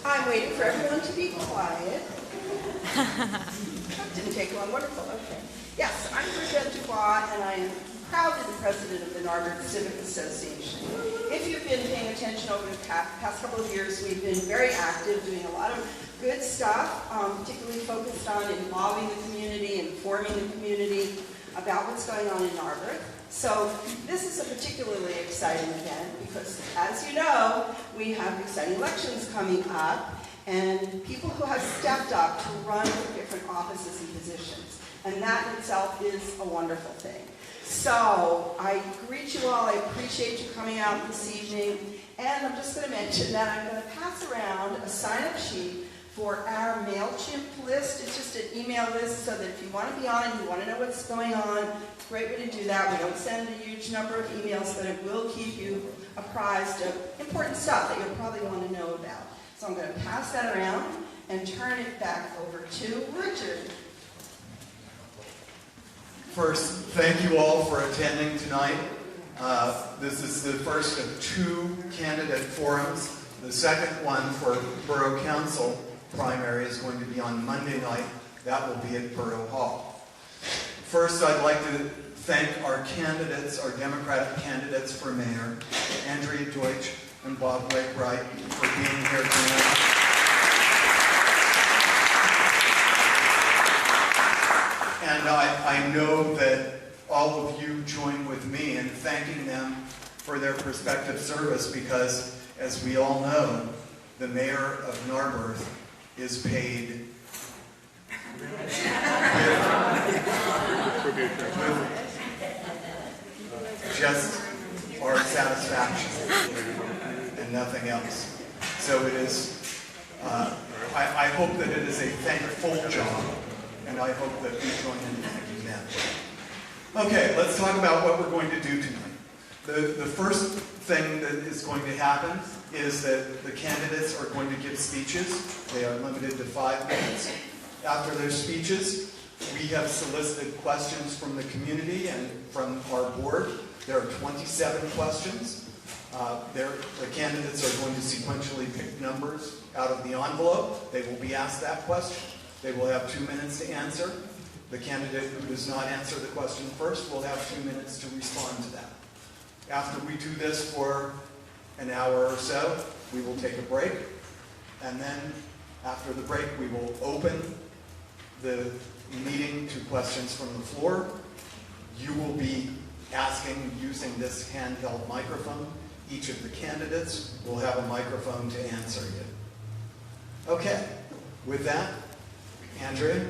I'm waiting for everyone to be quiet. Didn't take long. Wonderful. Okay. Yes, I'm Bridget Dubois, and I'm proudly the president of the Narberth Civic Association. If you've been paying attention over the past couple of years, we've been very active, doing a lot of good stuff, particularly focused on involving the community, informing the community about what's going on in Narberth. So this is a particularly exciting event because, as you know, we have exciting elections coming up and people who have stepped up to run for different offices and positions. And that in itself is a wonderful thing. So I greet you all. I appreciate you coming out this evening. And I'm just going to mention that I'm going to pass around a sign-up sheet for our MailChimp list. It's just an email list so that if you want to be on and you want to know what's going on, it's a great way to do that. We don't send a huge number of emails, but it will keep you apprised of important stuff that you'll probably want to know about. So I'm going to pass that around and turn it back over to Richard. First, thank you all for attending tonight. This is the first of 2 candidate forums. The second one for Borough Council primary is going to be on Monday night. That will be at Borough Hall. First, I'd like to thank our candidates, our Democratic candidates for mayor, Andrea Deutsch and Bob Wakebright, for being here tonight. And I know that all of you join with me in thanking them for their prospective service because, as we all know, the mayor of Narberth is paid with just our satisfaction and nothing else. So it is, I hope that it is a thankful job, and I hope that we join in thanking them. Okay, let's talk about what we're going to do tonight. The first thing that is going to happen is that the candidates are going to give speeches. They are limited to 5 minutes. After their speeches, we have solicited questions from the community and from our board. There are 27 questions. The candidates are going to sequentially pick numbers out of the envelope. They will be asked that question. They will have 2 minutes to answer. The candidate who does not answer the question first will have 2 minutes to respond to that. After we do this for an hour or so, we will take a break. And then after the break, we will open the meeting to questions from the floor. You will be asking using this handheld microphone. Each of the candidates will have a microphone to answer you. Okay, with that, Andrea?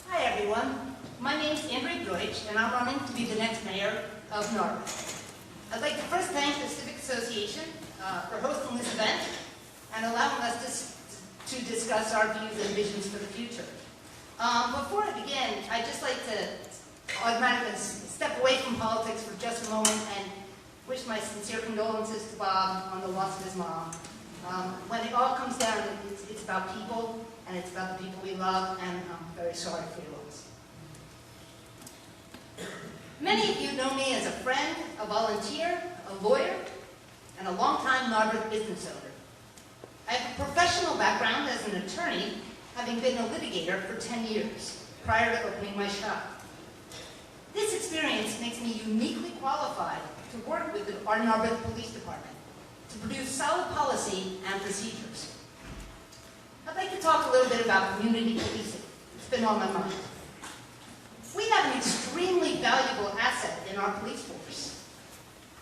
Hi everyone, my name is Andrea Deutsch and I'm running to be the next mayor of Narberth. I'd like to first thank the Civic Association for hosting this event and allowing us to discuss our views and visions for the future. Before I begin, I'd just like to automatically step away from politics for just a moment and wish my sincere condolences to Bob on the loss of his mom. When it all comes down, it's about people, and it's about the people we love, and I'm very sorry for your loss. Many of you know me as a friend, a volunteer, a lawyer, and a longtime Narberth business owner. I have a professional background as an attorney, having been a litigator for 10 years, prior to opening my shop. This experience makes me uniquely qualified to work with our Narberth Police Department to produce solid policy and procedures. I'd like to talk a little bit about community policing. It's been on my mind. We have an extremely valuable asset in our police force.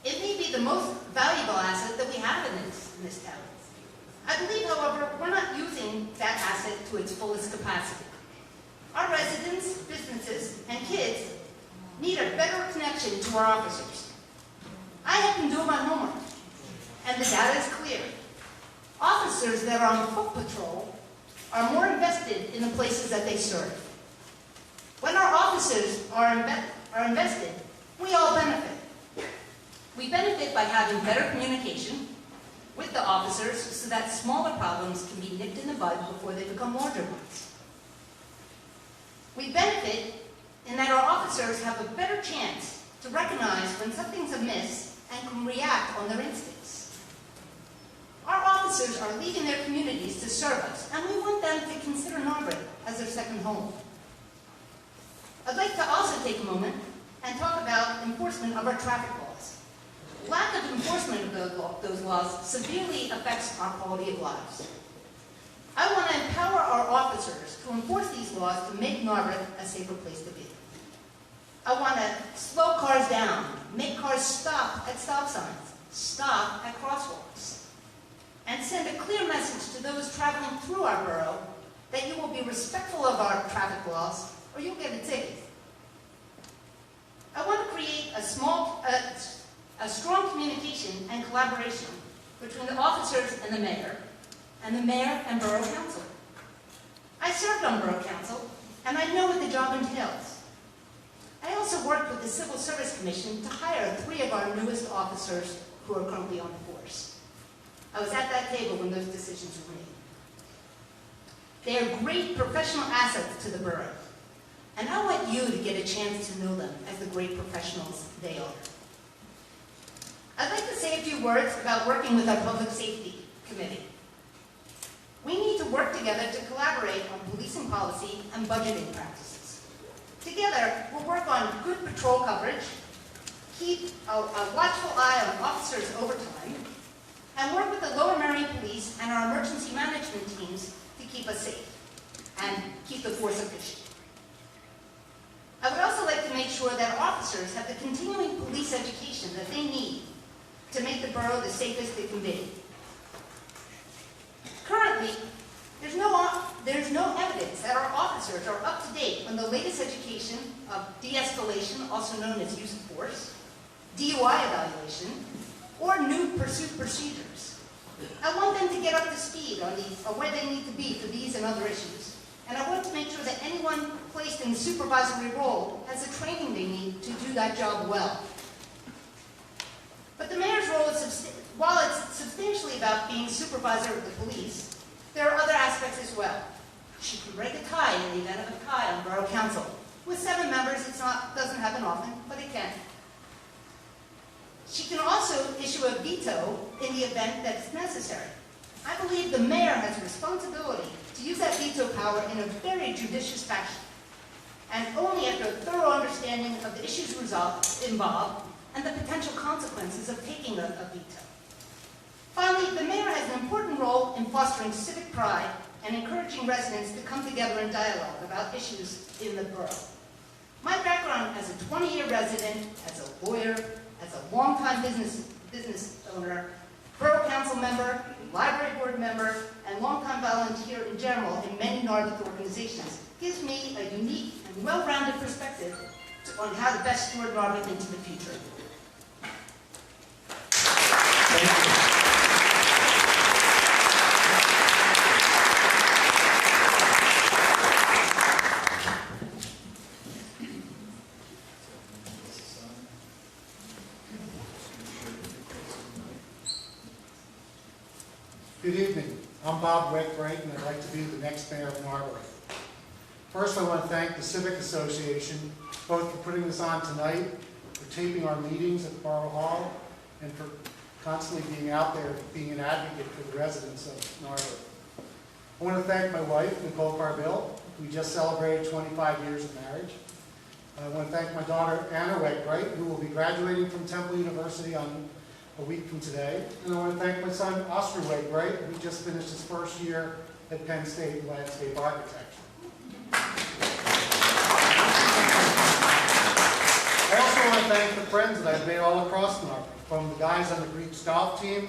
It may be the most valuable asset that we have in this town. I believe, however, we're not using that asset to its fullest capacity. Our residents, businesses, and kids need a better connection to our officers. I have been doing my homework, and the data is clear. Officers that are on foot patrol are more invested in the places that they serve. When our officers are invested, we all benefit. We benefit by having better communication with the officers so that smaller problems can be nipped in the bud before they become larger ones. We benefit in that our officers have a better chance to recognize when something's amiss and can react on their instincts. Our officers are leaving their communities to serve us, and we want them to consider Narberth as their second home. I'd like to also take a moment and talk about enforcement of our traffic laws. Lack of enforcement of those laws severely affects our quality of lives. I want to empower our officers to enforce these laws to make Narberth a safer place to be. I want to slow cars down, make cars stop at stop signs, stop at crosswalks, and send a clear message to those traveling through our borough that you will be respectful of our traffic laws or you'll get a ticket. I want to create a strong communication and collaboration between the officers and the mayor and borough council. I served on borough council, and I know what the job entails. I also worked with the Civil Service Commission to hire 3 of our newest officers who are currently on the force. I was at that table when those decisions were made. They are great professional assets to the borough, and I want you to get a chance to know them as the great professionals they are. I'd like to say a few words about working with our Public Safety Committee. We need to work together to collaborate on policing policy and budgeting practices. Together, we'll work on good patrol coverage, keep a watchful eye on officers' overtime, and work with the Lower Merion Police and our emergency management teams to keep us safe and keep the force efficient. I would also like to make sure that officers have the continuing police education that they need to make the borough the safest it can be. Currently, there's no evidence that our officers are up to date on the latest education of de-escalation, also known as use of force, DUI evaluation, or new pursuit procedures. I want them to get up to speed on where they need to be for these and other issues. And I want to make sure that anyone placed in the supervisory role has the training they need to do that job well. But the mayor's role is, while it's substantially about being supervisor of the police, there are other aspects as well. She can break a tie in the event of a tie on borough council. With 7 members, it doesn't happen often, but it can. She can also issue a veto in the event that it's necessary. I believe the mayor has a responsibility to use that veto power in a very judicious fashion, and only after a thorough understanding of the issues involved and the potential consequences of taking a veto. Finally, the mayor has an important role in fostering civic pride and encouraging residents to come together in dialogue about issues in the borough. My background as a 20-year resident, as a lawyer, as a longtime business owner, borough council member, library board member, and longtime volunteer in general in many Narberth organizations gives me a unique and well-rounded perspective on how to best steward Narberth into the future. Good evening. I'm Bob Wakebright, and I'd like to be the next mayor of Narberth. First, I want to thank the Civic Association, both for putting this on tonight, for taping our meetings at Borough Hall, and for constantly being out there, being an advocate for the residents of Narberth. I want to thank my wife, Nicole Carville. We just celebrated 25 years of marriage. I want to thank my daughter, Anna Wakebright, who will be graduating from Temple University on a week from today. And I want to thank my son, Oscar Wakebright, who just finished his first year at Penn State in landscape architecture. I also want to thank the friends that I've made all across Narberth, from the guys on the Greeks golf team,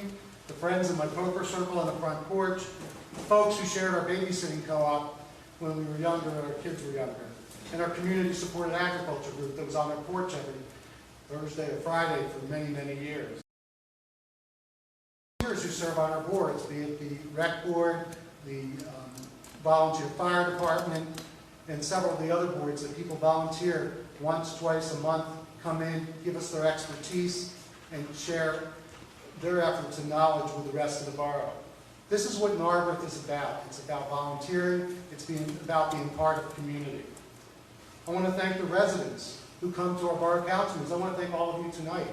the friends in my poker circle on the front porch, the folks who shared our babysitting co-op when we were younger and our kids were younger, and our community-supported agriculture group that was on our porch every Thursday or Friday for many, many years. Who serve on our boards, be it the rec board, the volunteer fire department, and several of the other boards that people volunteer once, twice a month, come in, give us their expertise, and share their efforts and knowledge with the rest of the borough. This is what Narberth is about. It's about volunteering. It's about being part of the community. I want to thank the residents who come to our borough council meetings. I want to thank all of you tonight.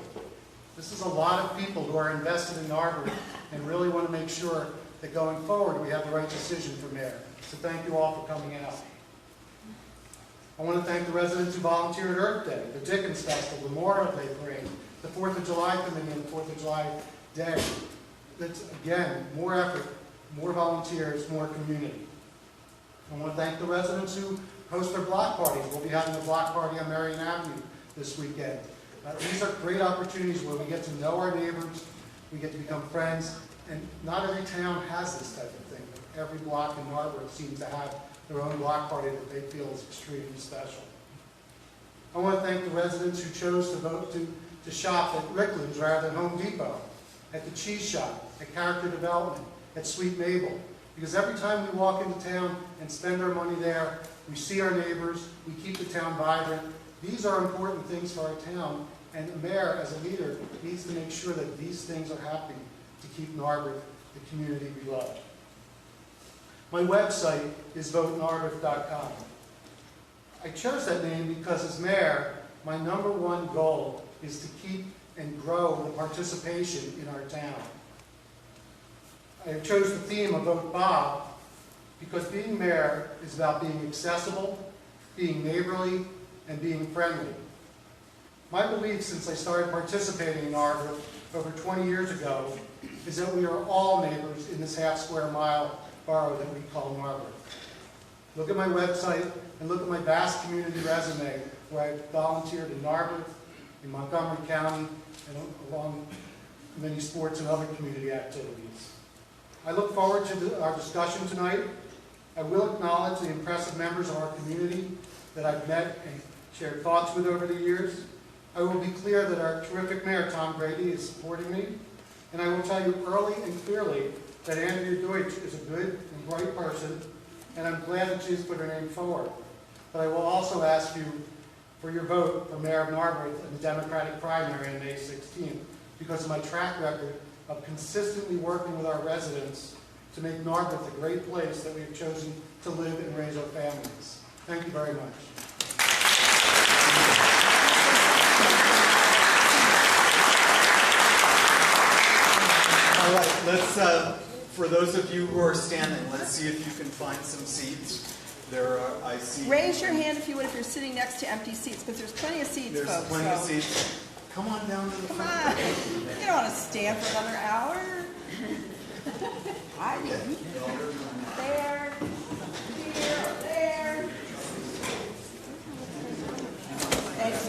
This is a lot of people who are invested in Narberth and really want to make sure that going forward we have the right decision for mayor. So thank you all for coming out. I want to thank the residents who volunteered at Earth Day, the Dickens Festival, the Memorial Day Parade, the 4th of July Committee, and the 4th of July Day. That's, again, more effort, more volunteers, more community. I want to thank the residents who host their block parties. We'll be having a block party on Marion Avenue this weekend. These are great opportunities where we get to know our neighbors, we get to become friends, and not every town has this type of thing. Every block in Narberth seems to have their own block party that they feel is extremely special. I want to thank the residents who chose to vote to shop at Rickland's rather than Home Depot, at the Cheese Shop, at Character Development, at Sweet Mabel. Because every time we walk into town and spend our money there, we see our neighbors, we keep the town vibrant. These are important things for our town, and the mayor, as a leader, needs to make sure that these things are happening to keep Narberth the community we love. My website is votenarberth.com. I chose that name because as mayor, my #1 goal is to keep and grow the participation in our town. I chose the theme of Vote Bob because being mayor is about being accessible, being neighborly, and being friendly. My belief since I started participating in Narberth over 20 years ago is that we are all neighbors in this half-square mile borough that we call Narberth. Look at my website and look at my vast community resume where I volunteered in Narberth, in Montgomery County, and along many sports and other community activities. I look forward to our discussion tonight. I will acknowledge the impressive members of our community that I've met and shared thoughts with over the years. I will be clear that our terrific mayor, Tom Grady, is supporting me. And I will tell you early and clearly that Andrea Deutsch is a good and bright person, and I'm glad that she's put her name forward. But I will also ask you for your vote for Mayor of Narberth in the Democratic primary on May 16th, because of my track record of consistently working with our residents to make Narberth a great place that we have chosen to live and raise our families. Thank you very much. All right, let's, for those of you who are standing, let's see if you can find some seats. There are, I see. Raise your hand if you would, if you're sitting next to empty seats, because there's plenty of seats, There's folks. plenty of so- seats. Come on down to the Come front. on. You don't want to stand for another hour. I Okay. there, here, there. Thanks.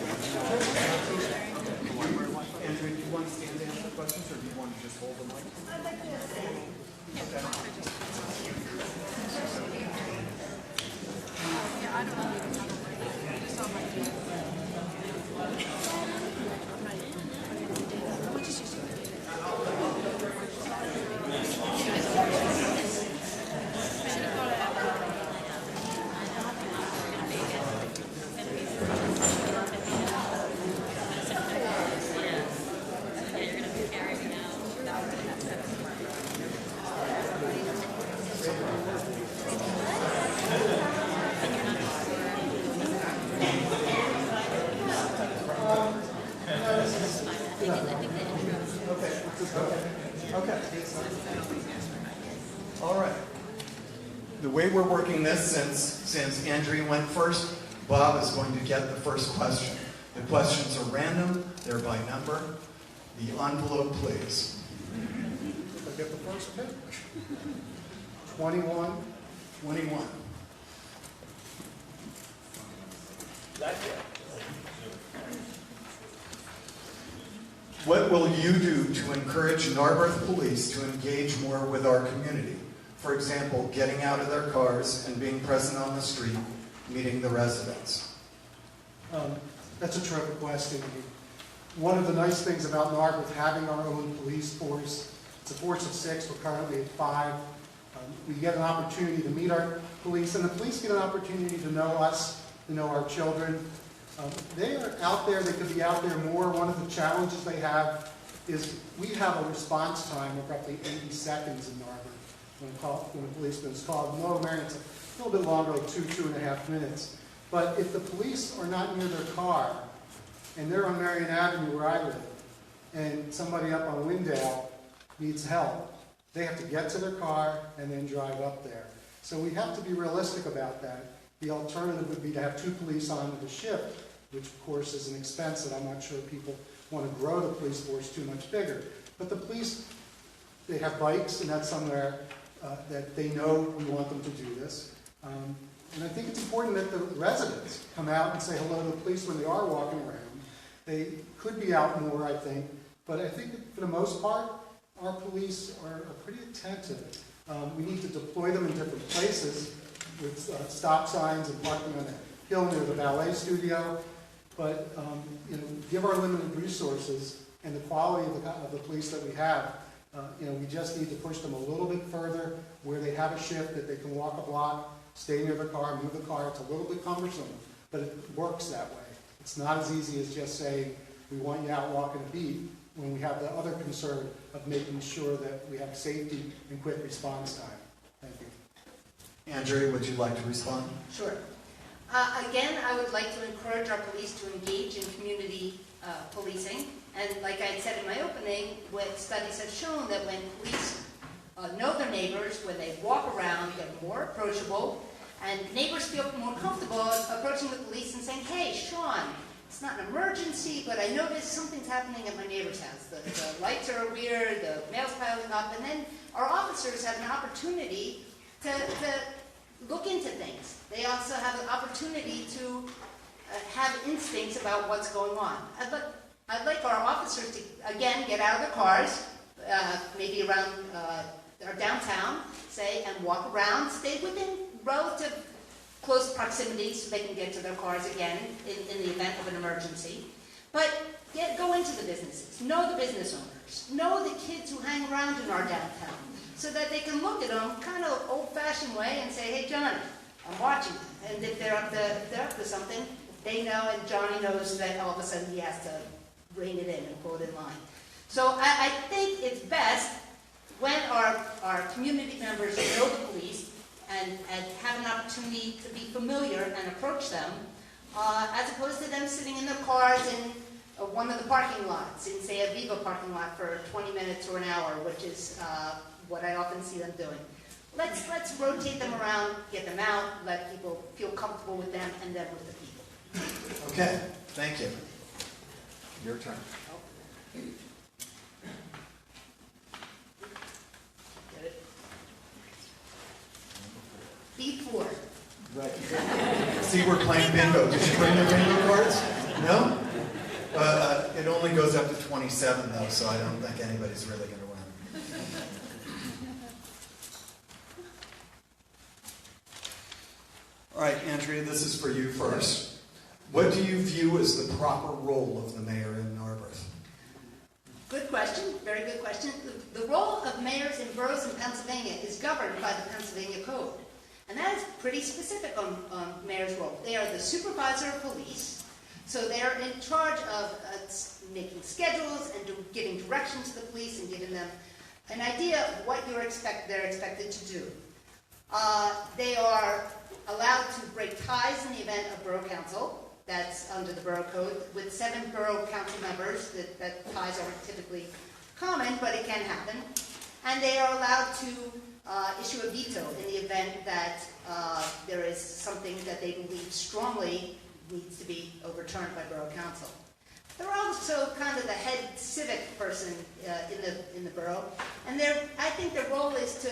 Andrew, do you want to stand to answer questions, or do you want to just hold the mic? I'd like to say. Okay. All right. The way we're working this, since Andrea went first, Bob is going to get the first question. The questions are random, they're by number. The envelope, please. If I get the first pick. 21. 21. What will you do to encourage Narberth Police to engage more with our community? For example, getting out of their cars and being present on the street, meeting the residents. That's a terrific question. One of the nice things about Narberth having our own police force, it's a force of 6, we're currently at 5. We get an opportunity to meet our police, and the police get an opportunity to know us, to know our children. They are out there, they could be out there more. One of the challenges they have is we have a response time of roughly 80 seconds in Narberth when a policeman is called. No, Marion, it's a little bit longer, like 2.5 minutes. But if the police are not near their car, and they're on Marion Avenue where I live, and somebody up on Windale needs help, they have to get to their car and then drive up there. So we have to be realistic about that. The alternative would be to have 2 police on the shift, which of course is an expense that I'm not sure people want to grow the police force too much bigger. But the police, they have bikes, and that's somewhere that they know we want them to do this. And I think it's important that the residents come out and say hello to the police when they are walking around. They could be out more, I think, but I think that for the most part, our police are pretty attentive. We need to deploy them in different places with stop signs and parking on the hill near the ballet studio. But give our limited resources and the quality of the police that we have, we just need to push them a little bit further where they have a shift that they can walk a block, stay near the car, move the car. It's a little bit cumbersome, but it works that way. It's not as easy as just saying, we want you out walking a beat, when we have the other concern of making sure that we have safety and quick response time. Thank you. Andrea, would you like to respond? Sure. Again, I would like to encourage our police to engage in community policing. And like I said in my opening, what studies have shown that when police know their neighbors, when they walk around, they're more approachable, and neighbors feel more comfortable approaching the police and saying, hey, Sean, it's not an emergency, but I noticed something's happening at my neighbor's house. The lights are weird, the mail's piling up, and then our officers have an opportunity to look into things. They also have an opportunity to have instincts about what's going on. I'd like our officers to, again, get out of their cars, maybe around our downtown, say, and walk around, stay within relative close proximity so they can get to their cars again in the event of an emergency. But go into the businesses, know the business owners, know the kids who hang around in our downtown, so that they can look at them kind of old-fashioned way and say, hey, Johnny, I'm watching you. And if they're up to something, they know, and Johnny knows that all of a sudden he has to rein it in and pull it in line. So I think it's best when our community members know the police and have an opportunity to be familiar and approach them, as opposed to them sitting in their cars in one of the parking lots, in, say, a Viva parking lot for 20 minutes or an hour, which is what I often see them doing. Let's rotate them around, get them out, let people feel comfortable with them, and then with the people. Okay, thank you. Your turn. Get it? B4. Right. See, we're playing bingo. Did you bring your bingo cards? No? It only goes up to 27, though, so I don't think anybody's really going to win. All right, Andrea, this is for you first. What do you view as the proper role of the mayor in Narberth? Good question, very good question. The role of mayors in boroughs in Pennsylvania is governed by the Pennsylvania Code. And that is pretty specific on mayor's role. They are the supervisor of police, so they are in charge of making schedules and giving direction to the police and giving them an idea of what they're expected to do. They are allowed to break ties in the event of borough council. That's under the borough code. With 7 borough council members, that ties aren't typically common, but it can happen. And they are allowed to issue a veto in the event that there is something that they believe strongly needs to be overturned by borough council. They're also kind of the head civic person in the borough, and I think their role is to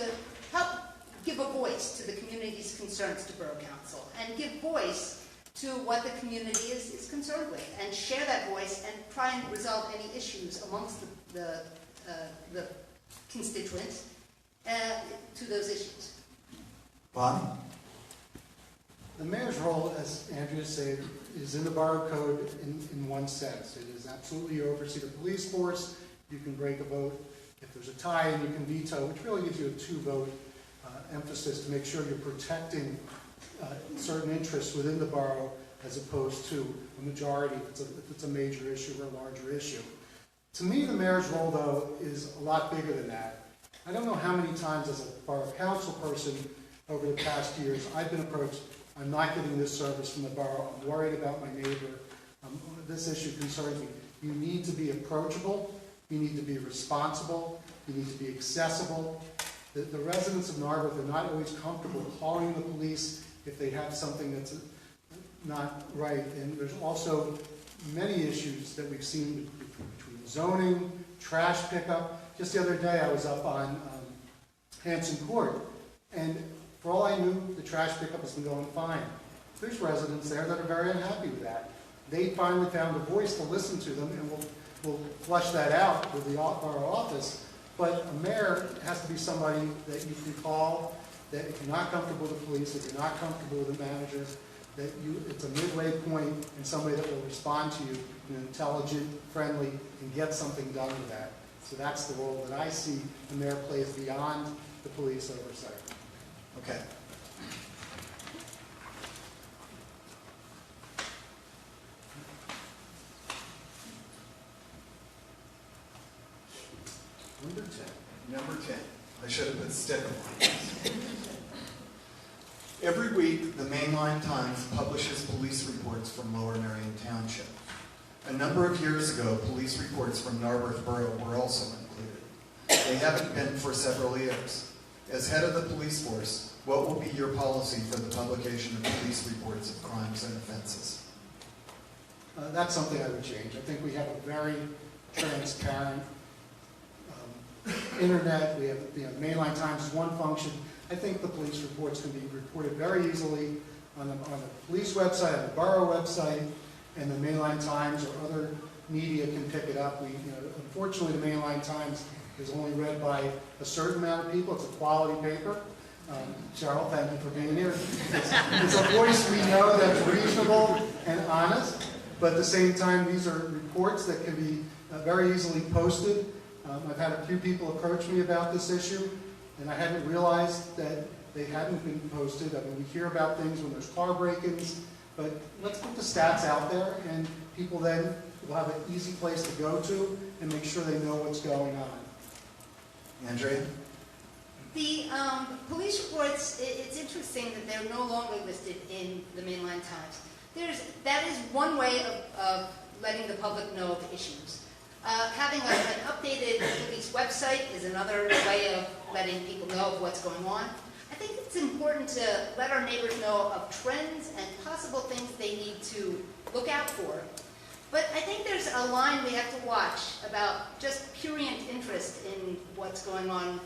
help give a voice to the community's concerns to borough council, and give voice to what the community is concerned with, and share that voice and try and resolve any issues amongst the constituents to those issues. Bob? The mayor's role, as Andrea said, is in the borough code in one sense. It is absolutely you oversee the police force. You can break a vote if there's a tie, and you can veto, which really gives you a 2-vote emphasis to make sure you're protecting certain interests within the borough as opposed to a majority if it's a major issue or a larger issue. To me, the mayor's role, though, is a lot bigger than that. I don't know how many times as a borough council person over the past years I've been approached I'm not getting this service from the borough. I'm worried about my neighbor. This issue concerns me. You need to be approachable. You need to be responsible. You need to be accessible. The residents of Narberth are not always comfortable calling the police if they have something that's not right. And there's also many issues that we've seen between zoning, trash pickup. Just the other day, I was up on Hanson Court, and for all I knew, the trash pickup has been going fine. There's residents there that are very unhappy with that. They finally found a voice to listen to them, and we'll flush that out with our office. But a mayor has to be somebody that you can call, that if you're not comfortable with the police, if you're not comfortable with the manager, that it's a midway point and somebody that will respond to you in an intelligent, friendly, and get something done with that. So that's the role that I see the mayor plays beyond the police oversight. Okay. Number 10. Number 10. I should have put sticker lines. Every week, the Mainline Times publishes police reports from Lower Merion Township. A number of years ago, police reports from Narberth Borough were also included. They haven't been for several years. As head of the police force, what will be your policy for the publication of police reports of crimes and offenses? That's something I would change. I think we have a very transparent internet. We have, Mainline Times is one function. I think the police reports can be reported very easily on the police website, on the borough website, and the Mainline Times or other media can pick it up. Unfortunately, the Mainline Times is only read by a certain amount of people. It's a quality paper. Cheryl, thank you for being here. It's a voice we know that's reasonable and honest, but at the same time, these are reports that can be very easily posted. I've had a few people approach me about this issue, and I hadn't realized that they hadn't been posted. I mean, we hear about things when there's car break-ins, but let's put the stats out there, and people then will have an easy place to go to and make sure they know what's going on. Andrea? The police reports, it's interesting that they're no longer listed in the Mainline Times. That is one way of letting the public know of issues. Having an updated police website is another way of letting people know of what's going on. I think it's important to let our neighbors know of trends and possible things they need to look out for. But I think there's a line we have to watch about just prurient interest in what's going on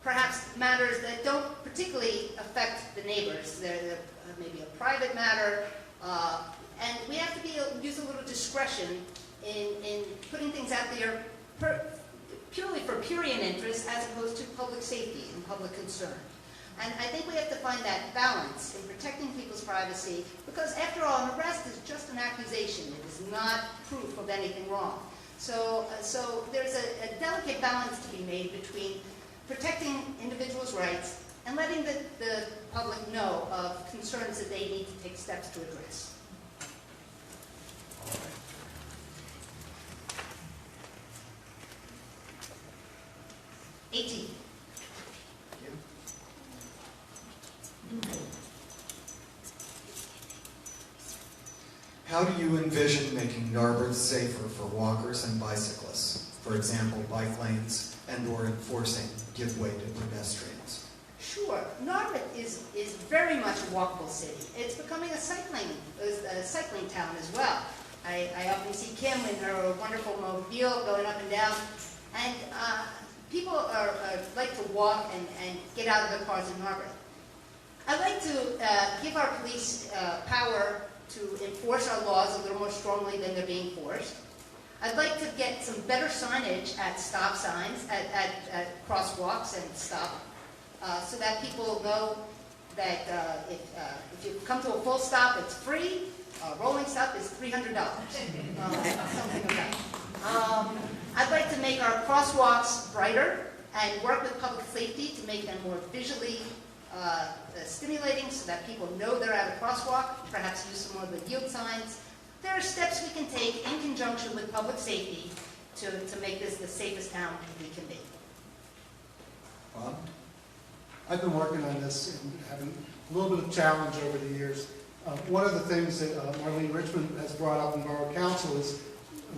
perhaps matters that don't particularly affect the neighbors. They're maybe a private matter, and we have to use a little discretion in putting things out there purely for prurient interest as opposed to public safety and public concern. And I think we have to find that balance in protecting people's privacy, because after all, an arrest is just an accusation. It is not proof of anything wrong. So there's a delicate balance to be made between protecting individuals' rights and letting the public know of concerns that they need to take steps to address. 18. How do you envision making Narberth safer for walkers and bicyclists? For example, bike lanes and/or enforcing give way to pedestrians. Sure. Narberth is very much a walkable city. It's becoming a cycling town as well. I often see Kim in her wonderful mobile going up and down, and people like to walk and get out of their cars in Narberth. I'd like to give our police power to enforce our laws a little more strongly than they're being forced. I'd like to get some better signage at stop signs, at crosswalks and stop, so that people know that if you come to a full stop, it's free. Rolling stop is $300. Something like that. I'd like to make our crosswalks brighter and work with public safety to make them more visually stimulating so that people know they're at a crosswalk, perhaps use some more of the yield signs. There are steps we can take in conjunction with public safety to make this the safest town we can be. Bob? I've been working on this and having a little bit of challenge over the years. One of the things that Marlene Richmond has brought up in Borough Council is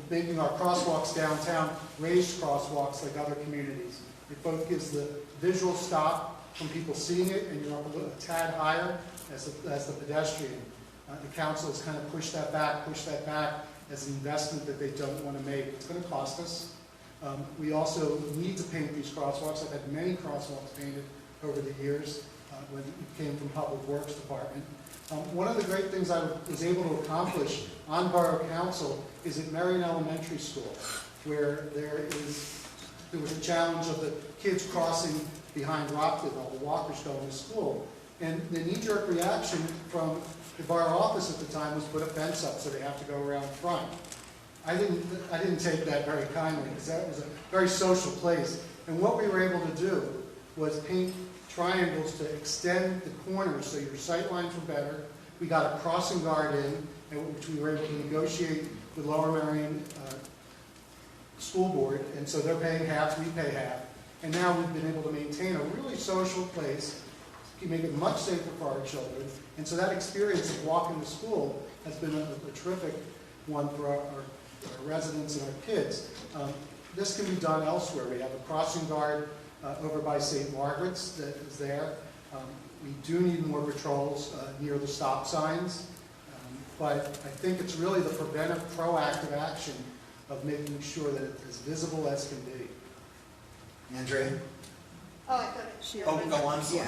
making our crosswalks downtown raised crosswalks like other communities. It both gives the visual stop from people seeing it, and you're up a tad higher as the pedestrian. The council has kind of pushed that back as an investment that they don't want to make. It's going to cost us. We also need to paint these crosswalks. I've had many crosswalks painted over the years when it came from Public Works Department. One of the great things I was able to accomplish on Borough Council is at Marion Elementary School, where there was a challenge of the kids crossing behind Rockdale, the walkers going to school. And the knee-jerk reaction from the borough office at the time was put a fence up so they have to go around front. I didn't take that very kindly, because that was a very social place. And what we were able to do was paint triangles to extend the corners so your sight lines were better. We got a crossing guard in, which we were able to negotiate with Lower Marion School Board, and so they're paying half, we pay half. And now we've been able to maintain a really social place, make it much safer for our children. And so that experience of walking to school has been a terrific one for our residents and our kids. This can be done elsewhere. We have a crossing guard over by St. Margaret's that is there. We do need more patrols near the stop signs. But I think it's really the preventive, proactive action of making sure that it's as visible as can be. Andrea? Oh, I thought it. Oh, I'm sorry.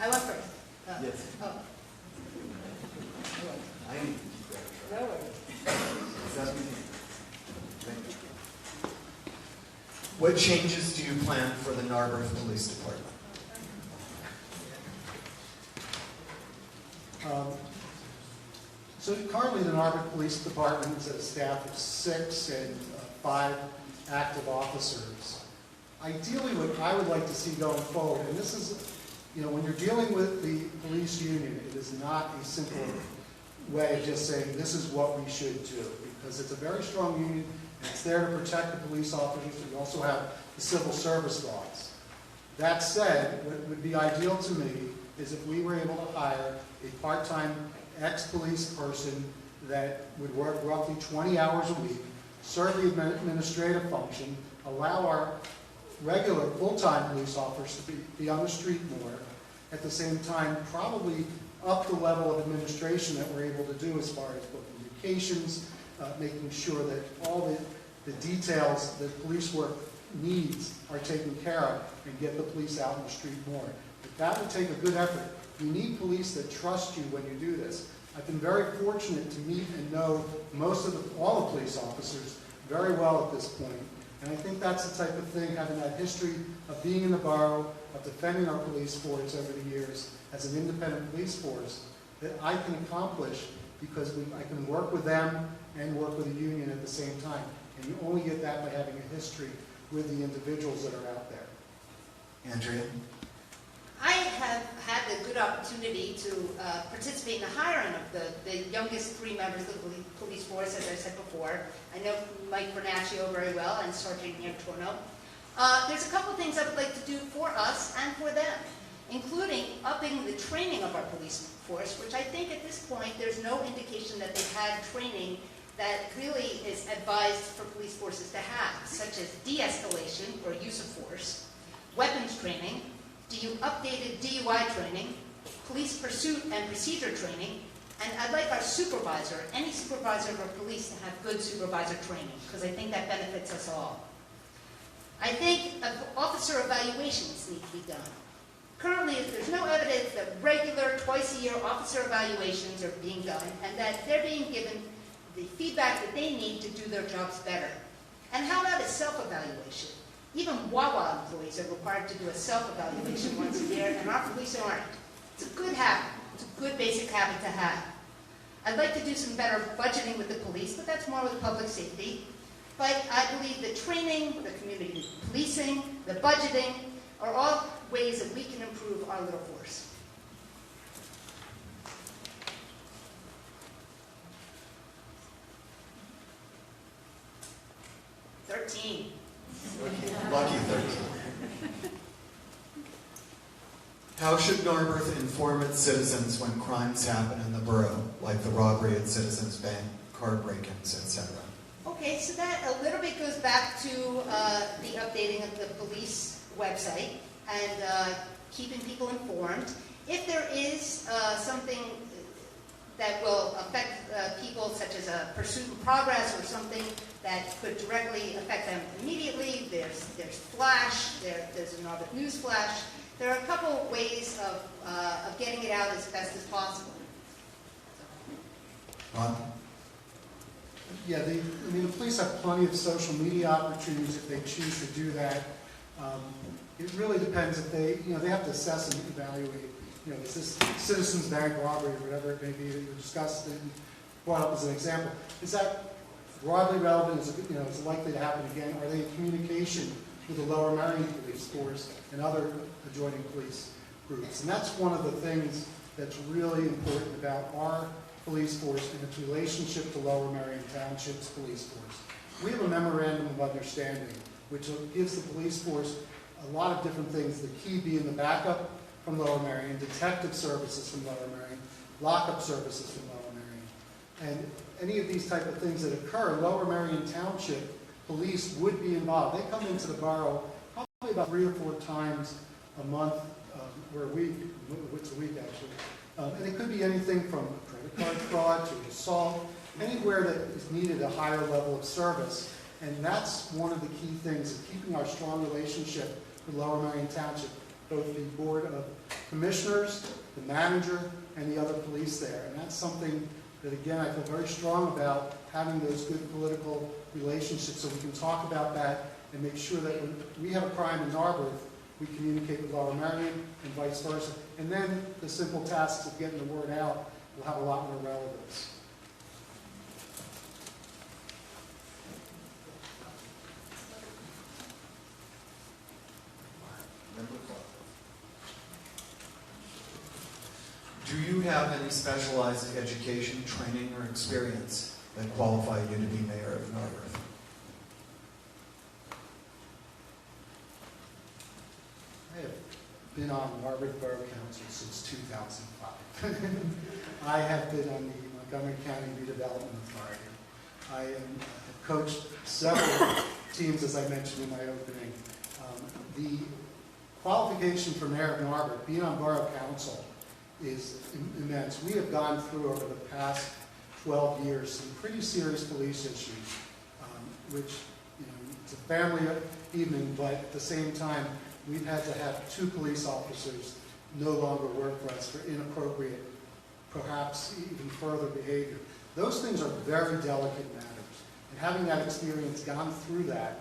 I went first. Yes. Oh. I need to keep that track. Is that what you think? Thank you. What changes do you plan for the Narberth Police Department? So currently the Narberth Police Department is at a staff of 6 and 5 active officers. Ideally, what I would like to see going forward, and this is, when you're dealing with the police union, it is not a simple way of just saying this is what we should do, because it's a very strong union, and it's there to protect the police officers. We also have the civil service laws. That said, what would be ideal to me is if we were able to hire a part-time ex-police person that would work roughly 20 hours a week, serve the administrative function, allow our regular full-time police officers to be on the street more, at the same time probably up the level of administration that we're able to do as far as booking vacations, making sure that all the details that police work needs are taken care of, and get the police out in the street more. But that would take a good effort. You need police that trust you when you do this. I've been very fortunate to meet and know all the police officers very well at this point. And I think that's the type of thing, having that history of being in the borough, of defending our police force over the years as an independent police force, that I can accomplish because I can work with them and work with the union at the same time. And you only get that by having a history with the individuals that are out there. Andrea? I have had the good opportunity to participate in the hiring of the youngest 3 members of the police force, as I said before. I know Mike Bernaccio very well and Sergeant Antorno. There's a couple things I would like to do for us and for them, including upping the training of our police force, which I think at this point there's no indication that they've had training that really is advised for police forces to have, such as de-escalation or use of force, weapons training, updated DUI training, police pursuit and procedure training, and I'd like our supervisor, any supervisor of our police, to have good supervisor training, because I think that benefits us all. I think officer evaluations need to be done. Currently, there's no evidence that regular, twice-a-year officer evaluations are being done, and that they're being given the feedback that they need to do their jobs better. And how about a self-evaluation? Even Wawa employees are required to do a self-evaluation once a year, and our police aren't. It's a good habit. It's a good basic habit to have. I'd like to do some better budgeting with the police, but that's more with public safety. But I believe the training, the community policing, the budgeting are all ways that we can improve our little force. 13. Lucky 13. How should Narberth inform its citizens when crimes happen in the borough, like the robbery at Citizens Bank, car break-ins, etc.? Okay, so that a little bit goes back to the updating of the police website and keeping people informed. If there is something that will affect people, such as a pursuit in progress or something that could directly affect them immediately, there's Flash, there's a Narberth News Flash. There are a couple ways of getting it out as best as possible. Ron? Yeah, the police have plenty of social media opportunities if they choose to do that. It really depends if they have to assess and evaluate. Is this Citizens Bank robbery or whatever it may be that you discussed and brought up as an example? Is that broadly relevant? Is it likely to happen again? Are they in communication with the Lower Merion Police Force and other adjoining police groups? And that's one of the things that's really important about our police force and its relationship to Lower Merion Township's police force. We have a memorandum of understanding which gives the police force a lot of different things, the key being the backup from Lower Merion, detective services from Lower Merion, lockup services from Lower Merion. And any of these type of things that occur, Lower Merion Township police would be involved. They come into the borough probably about 3 or 4 times a month, or a week, it's a week actually. And it could be anything from credit card fraud to assault, anywhere that is needed a higher level of service. And that's one of the key things, is keeping our strong relationship with Lower Merion Township, both the Board of Commissioners, the manager, and the other police there. And that's something that, again, I feel very strong about, having those good political relationships so we can talk about that and make sure that when we have a crime in Narberth, we communicate with Lower Merion and vice versa. And then the simple tasks of getting the word out will have a lot more relevance. Do you have any specialized education, training, or experience that qualify you to be mayor of Narberth? I have been on Narberth Borough Council since 2005. I have been on the Montgomery County Redevelopment Authority. I have coached several teams, as I mentioned in my opening. The qualification for mayor of Narberth, being on Borough Council, is immense. We have gone through over the past 12 years some pretty serious police issues, which, it's a family evening, but at the same time, we've had to have 2 police officers no longer work for us for inappropriate, perhaps even further behavior. Those things are very delicate matters. And having that experience, gone through that,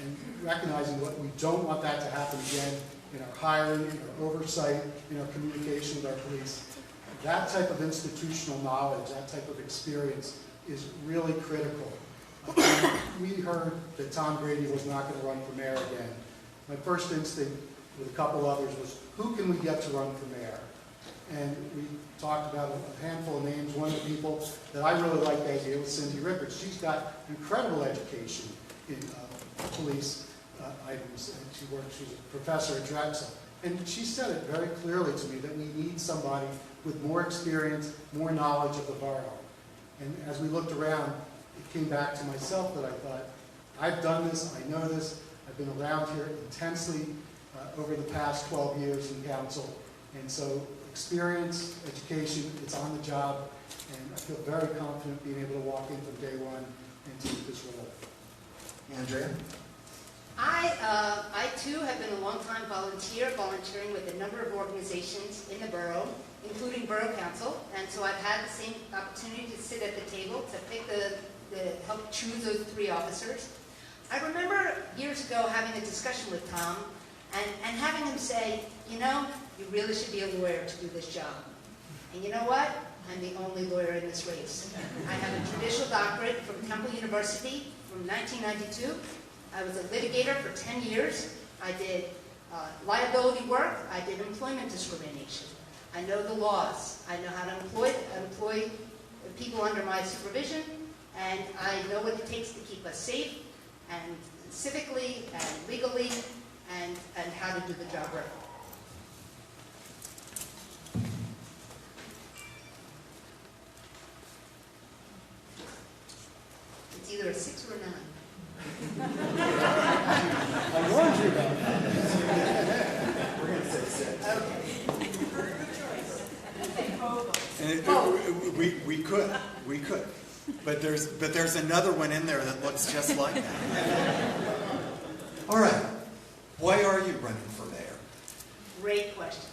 and recognizing what we don't want that to happen again in our hiring, in our oversight, in our communication with our police, that type of institutional knowledge, that type of experience is really critical. We heard that Tom Grady was not going to run for mayor again. My first instinct with a couple others was, who can we get to run for mayor? And we talked about a handful of names. One of the people that I really liked the idea was Cindy Rickards. She's got incredible education in police items, and she's a professor at Drexel. And she said it very clearly to me that we need somebody with more experience, more knowledge of the borough. And as we looked around, it came back to myself that I thought, I've done this, I know this, I've been around here intensely over the past 12 years in council. And so experience, education, it's on the job, and I feel very confident being able to walk in from day one and take this role. Andrea? I too have been a long-time volunteering with a number of organizations in the borough, including Borough Council, and so I've had the same opportunity to sit at the table to pick help choose those 3 officers. I remember years ago having a discussion with Tom and having him say, you really should be a lawyer to do this job. And you know what? I'm the only lawyer in this race. I have a judicial doctorate from Temple University from 1992. I was a litigator for 10 years. I did liability work. I did employment discrimination. I know the laws. I know how to employ people under my supervision, and I know what it takes to keep us safe and civically and legally, and how to do the job right. It's either a 6 or a 9. I warned you about that. We're going to say 6. Oh. We could. But there's another one in there that looks just like that. All right. Why are you running for mayor? Great question.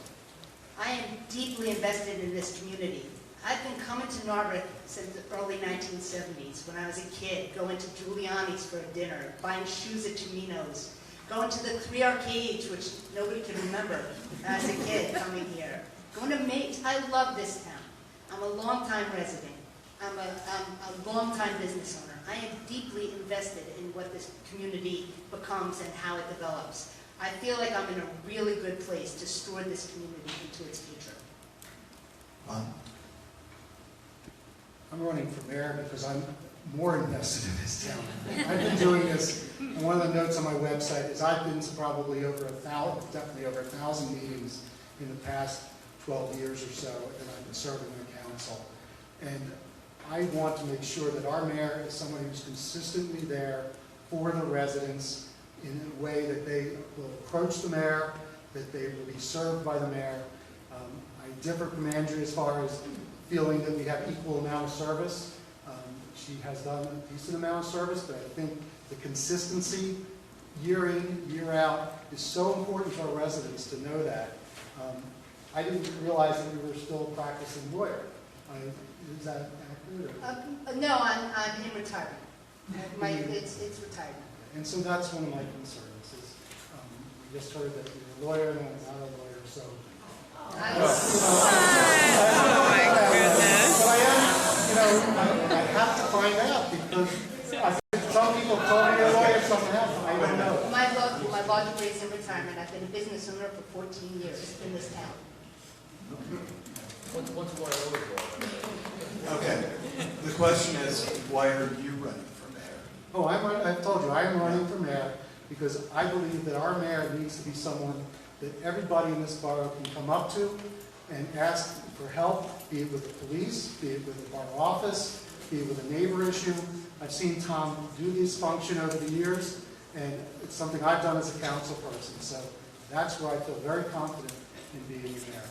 I am deeply invested in this community. I've been coming to Narberth since the early 1970s, when I was a kid, going to Giuliani's for a dinner, buying shoes at Tumino's, going to the 3 arcades, which nobody can remember as a kid coming here, going to Mates. I love this town. I'm a longtime resident. I'm a longtime business owner. I am deeply invested in what this community becomes and how it develops. I feel like I'm in a really good place to steward this community into its future. I'm running for mayor because I'm more invested in this town. I've been doing this, and one of the notes on my website is I've been to probably definitely over 1,000 meetings in the past 12 years or so, and I've been serving on the council. And I want to make sure that our mayor is someone who's consistently there for the residents in a way that they will approach the mayor, that they will be served by the mayor. I differ from Andrea as far as feeling that we have equal amount of service. She has done a decent amount of service, but I think the consistency year in, year out is so important to our residents to know that. I didn't realize that we were still practicing lawyer. Is that accurate? No, I'm in retirement. It's retirement. And so that's one of my concerns is we just heard that you're a lawyer and I'm not a lawyer, so. But I have to find out because some people told me a lawyer, some haven't. I don't know. My law degree is in retirement. I've been a business owner for 14 years in this town. Okay. The question is, why are you running for mayor? Oh, I've told you, I'm running for mayor because I believe that our mayor needs to be someone that everybody in this borough can come up to and ask for help, be it with the police, be it with the borough office, be it with a neighbor issue. I've seen Tom do this function over the years, and it's something I've done as a council person. So that's where I feel very confident in being mayor.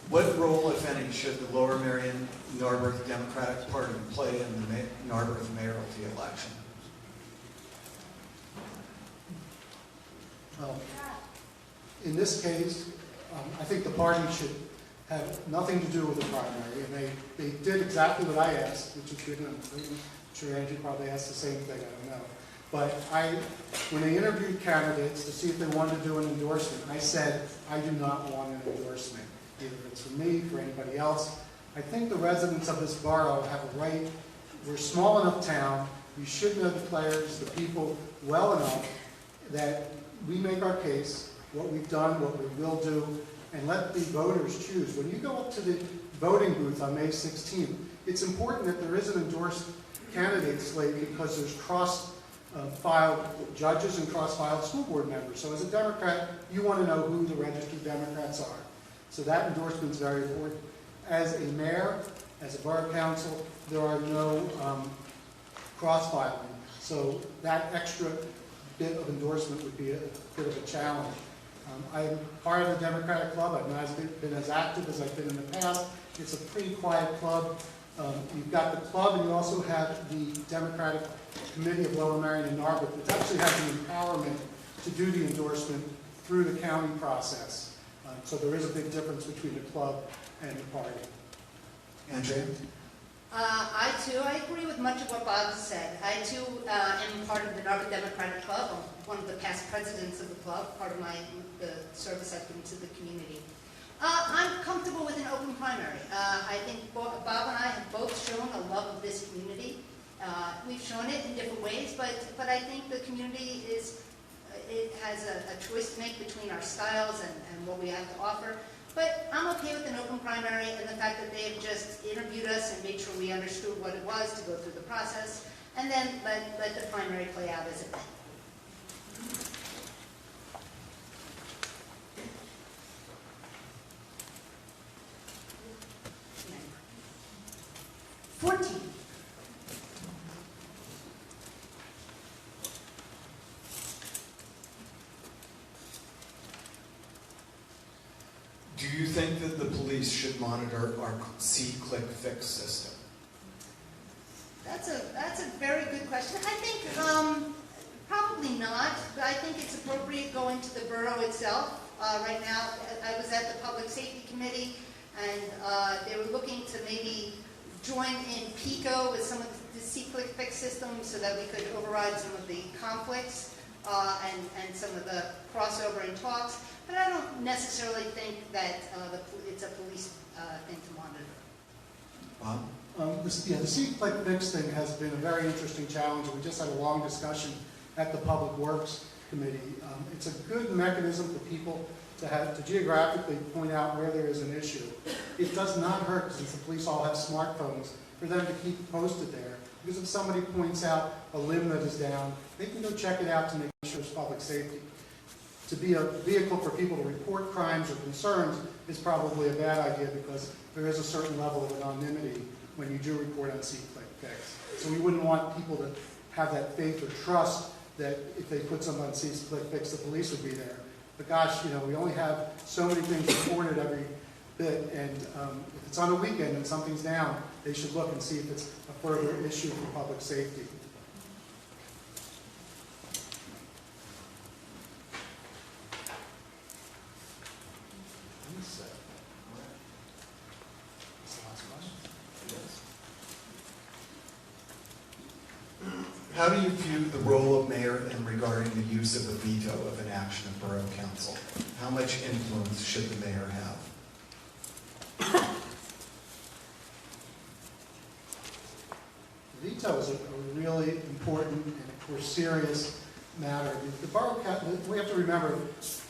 What role, if any, should the Lower Merion Narberth Democratic Party play in the Narberth mayoralty election? Well, in this case, I think the party should have nothing to do with the primary, and they did exactly what I asked, which is good. I'm sure Andrew probably asked the same thing, I don't know. But when they interviewed candidates to see if they wanted to do an endorsement, I said, I do not want an endorsement. Either it's for me, for anybody else. I think the residents of this borough have a right. We're a small enough town. We should know the players, the people well enough that we make our case, what we've done, what we will do, and let the voters choose. When you go up to the voting booth on May 16th, it's important that there is an endorsed candidate slate because there's cross-filed judges and cross-filed school board members. So as a Democrat, you want to know who the registered Democrats are. So that endorsement is very important. As a mayor, as a borough council, there are no cross-filing. So that extra bit of endorsement would be a bit of a challenge. I'm part of the Democratic Club. I've not been as active as I've been in the past. It's a pretty quiet club. You've got the club, and you also have the Democratic Committee of Lower Merion and Narberth, which actually has the empowerment to do the endorsement through the county process. So there is a big difference between the club and the party. Andrea? I agree with much of what Bob has said. I too am part of the Narberth Democratic Club. I'm one of the past presidents of the club, part of the service I've given to the community. I'm comfortable with an open primary. I think Bob and I have both shown a love of this community. We've shown it in different ways, but I think the community has a choice to make between our styles and what we have to offer. But I'm okay with an open primary and the fact that they have just interviewed us and made sure we understood what it was to go through the process, and then let the primary play out as it went. Okay. 14. Do you think that the police should monitor our see-click-fix system? That's a very good question. I think probably not. But I think it's appropriate going to the borough itself. Right now, I was at the Public Safety Committee, and they were looking to maybe join in PICO with some of the see-click-fix systems so that we could override some of the conflicts and some of the crossover in talks. But I don't necessarily think that it's a police thing to monitor. Bob? The see-click-fix thing has been a very interesting challenge. We just had a long discussion at the Public Works Committee. It's a good mechanism for people to geographically point out where there is an issue. It does not hurt, since the police all have smartphones, for them to keep posted there. Because if somebody points out a limb that is down, they can go check it out to make sure it's public safety. To be a vehicle for people to report crimes or concerns is probably a bad idea, because there is a certain level of anonymity when you do report on see-click-fix. So we wouldn't want people to have that faith or trust that if they put someone on see-click-fix, the police would be there. But gosh, we only have so many things reported every bit, and if it's on a weekend and something's down, they should look and see if it's a further issue for public safety. How do you view the role of mayor in regarding the use of a veto of an action of borough council? How much influence should the mayor have? Veto is a really important and, of course, serious matter. The borough council, we have to remember,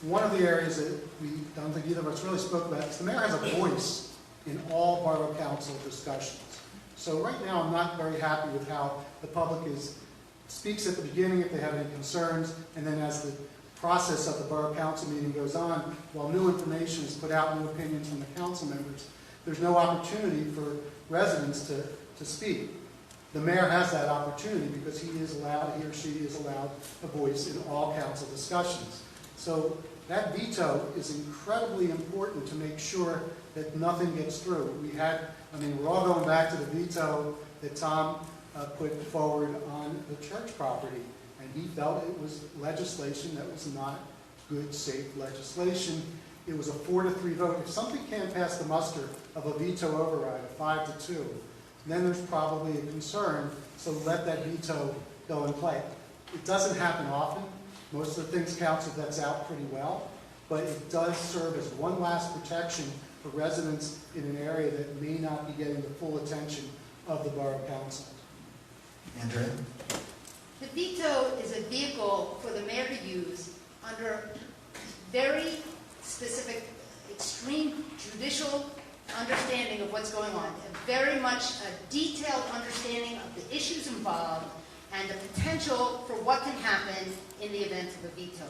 one of the areas that we don't think either of us really spoke about is the mayor has a voice in all borough council discussions. So right now, I'm not very happy with how the public speaks at the beginning if they have any concerns, and then as the process of the borough council meeting goes on, while new information is put out, new opinions from the council members, there's no opportunity for residents to speak. The mayor has that opportunity because he or she is allowed a voice in all council discussions. So that veto is incredibly important to make sure that nothing gets through. We're all going back to the veto that Tom put forward on the church property, and he felt it was legislation that was not good, safe legislation. It was a 4-3 vote. If something can't pass the muster of a veto override, a 5-2, then there's probably a concern, so let that veto go in play. It doesn't happen often. Most of the things council vets out pretty well, but it does serve as one last protection for residents in an area that may not be getting the full attention of the borough council. Andrea? The veto is a vehicle for the mayor to use under very specific, extreme judicial understanding of what's going on. Very much a detailed understanding of the issues involved and the potential for what can happen in the event of a veto.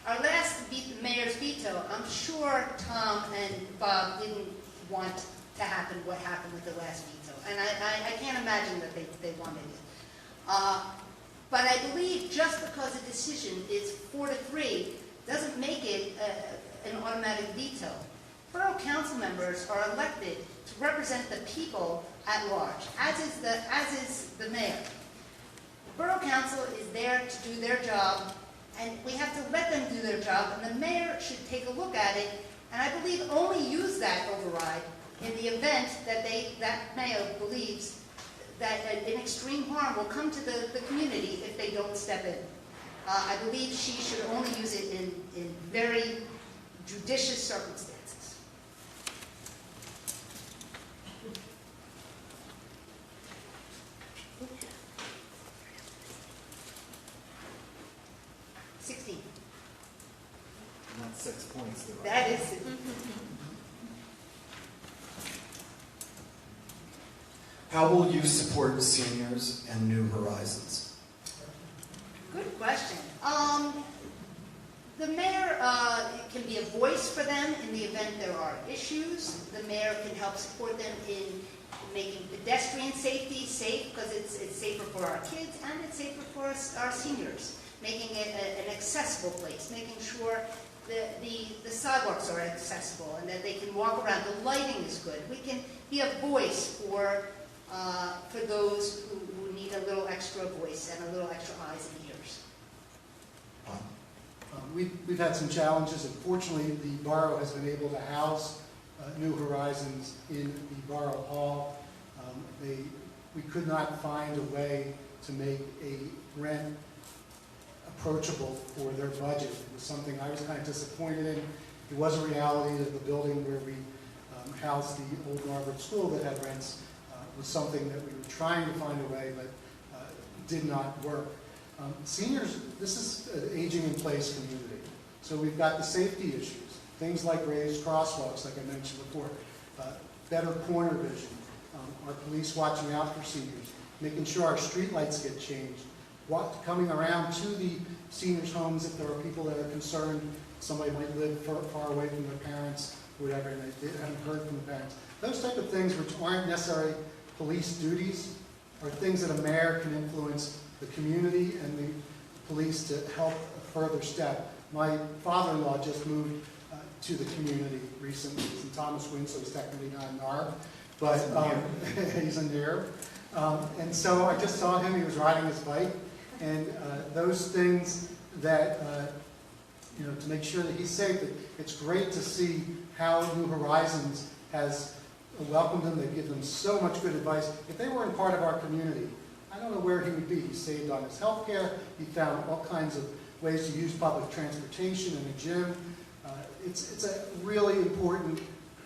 Our last mayor's veto, I'm sure Tom and Bob didn't want to happen what happened with the last veto. And I can't imagine that they wanted it. But I believe just because a decision is 4-3 doesn't make it an automatic veto. Borough council members are elected to represent the people at large, as is the mayor. Borough council is there to do their job, and we have to let them do their job, and the mayor should take a look at it, and I believe only use that override in the event that that mayor believes that an extreme harm will come to the community if they don't step in. I believe she should only use it in very judicious circumstances. And that's 6 points. That is, How will you support seniors and New Horizons? good question. The mayor can be a voice for them in the event there are issues. The mayor can help support them in making pedestrian safety safe, because it's safer for our kids and it's safer for our seniors. Making it an accessible place, making sure the sidewalks are accessible and that they can walk around. The lighting is good. We can be a voice for those who need a little extra voice and a little extra eyes and ears. We've had some challenges. Unfortunately, the borough has been able to house New Horizons in the Borough Hall. We could not find a way to make a rent approachable for their budget. It was something I was kind of disappointed in. It was a reality that the building where we housed the old Narberth School that had rents was something that we were trying to find a way, but did not work. Seniors, this is an aging-in-place community. So we've got the safety issues, things like raised crosswalks, like I mentioned before, better corner vision, our police watching out for seniors, making sure our streetlights get changed, coming around to the seniors' homes if there are people that are concerned somebody might live far away from their parents, whatever, and they haven't heard from the parents. Those type of things, which aren't necessarily police duties, are things that a mayor can influence the community and the police to help a further step. My father-in-law just moved to the community recently. He's in Thomas Wynn, so he's technically not in Narb, but he's in there. And so I just saw him. He was riding his bike, and those things that to make sure that he's safe. It's great to see how New Horizons has welcomed him. They give them so much good advice. If they weren't part of our community, I don't know where he would be. He saved on his health care. He found all kinds of ways to use public transportation and a gym. It's a really important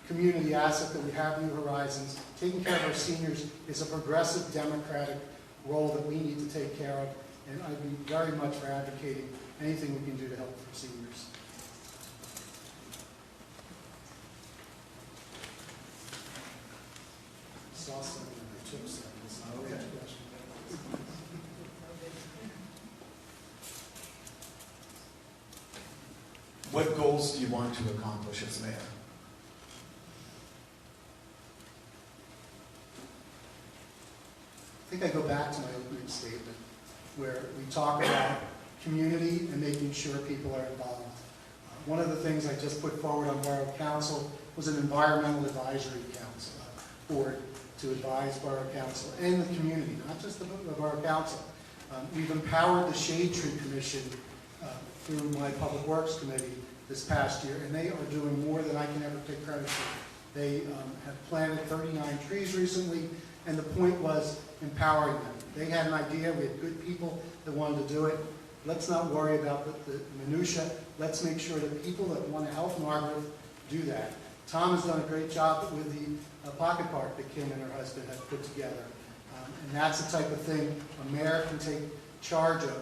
community asset that we have New Horizons. Taking care of our seniors is a progressive democratic role that we need to take care of, and I'd be very much for advocating anything we can do to help our seniors. Saw something and I took something. Okay. What goals do you want to accomplish as mayor? I think I go back to my opening statement where we talk about community and making sure people are involved. One of the things I just put forward on Borough Council was an environmental advisory council board to advise Borough Council and the community, not just the Borough Council. We've empowered the Shade Tree Commission through my Public Works Committee this past year, and they are doing more than I can ever take credit for. They have planted 39 trees recently, and the point was empowering them. They had an idea, we had good people that wanted to do it. Let's not worry about the minutia. Let's make sure that people that want to help Narberth do that. Tom has done a great job with the pocket park that Kim and her husband have put together. And that's the type of thing a mayor can take charge of.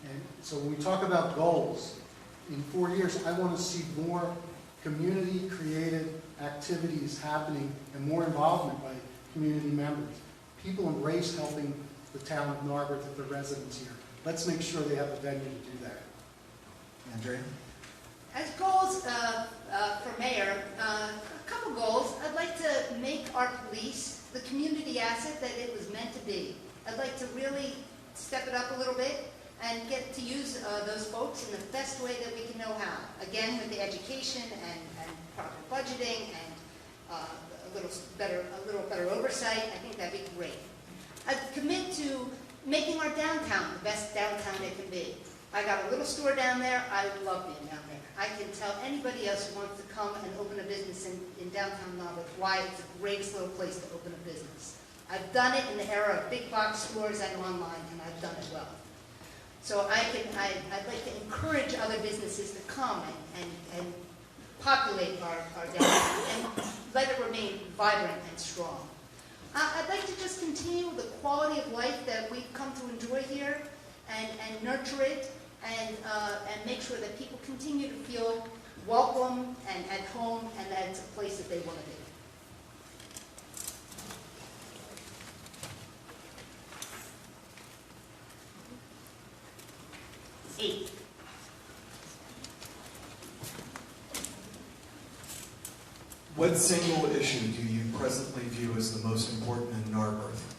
And so when we talk about goals, in 4 years, I want to see more community-created activities happening and more involvement by community members. People embrace helping the town of Narberth and the residents here. Let's make sure they have a venue to do that. Andrea? As goals for mayor, a couple goals. I'd like to make our police the community asset that it was meant to be. I'd like to really step it up a little bit and get to use those folks in the best way that we can know how. Again, with the education and proper budgeting and a little better oversight, I think that'd be great. I'd commit to making our downtown the best downtown it can be. I got a little store down there. I love being down there. I can tell anybody else who wants to come and open a business in downtown Narberth why it's the greatest little place to open a business. I've done it in the era of big box stores and online, and I've done it well. So I'd like to encourage other businesses to come and populate our downtown and let it remain vibrant and strong. I'd like to just continue the quality of life that we've come to enjoy here and nurture it and make sure that people continue to feel welcome and at home, and that it's a place that they want to be. Eight. What single issue do you presently view as the most important in Narberth?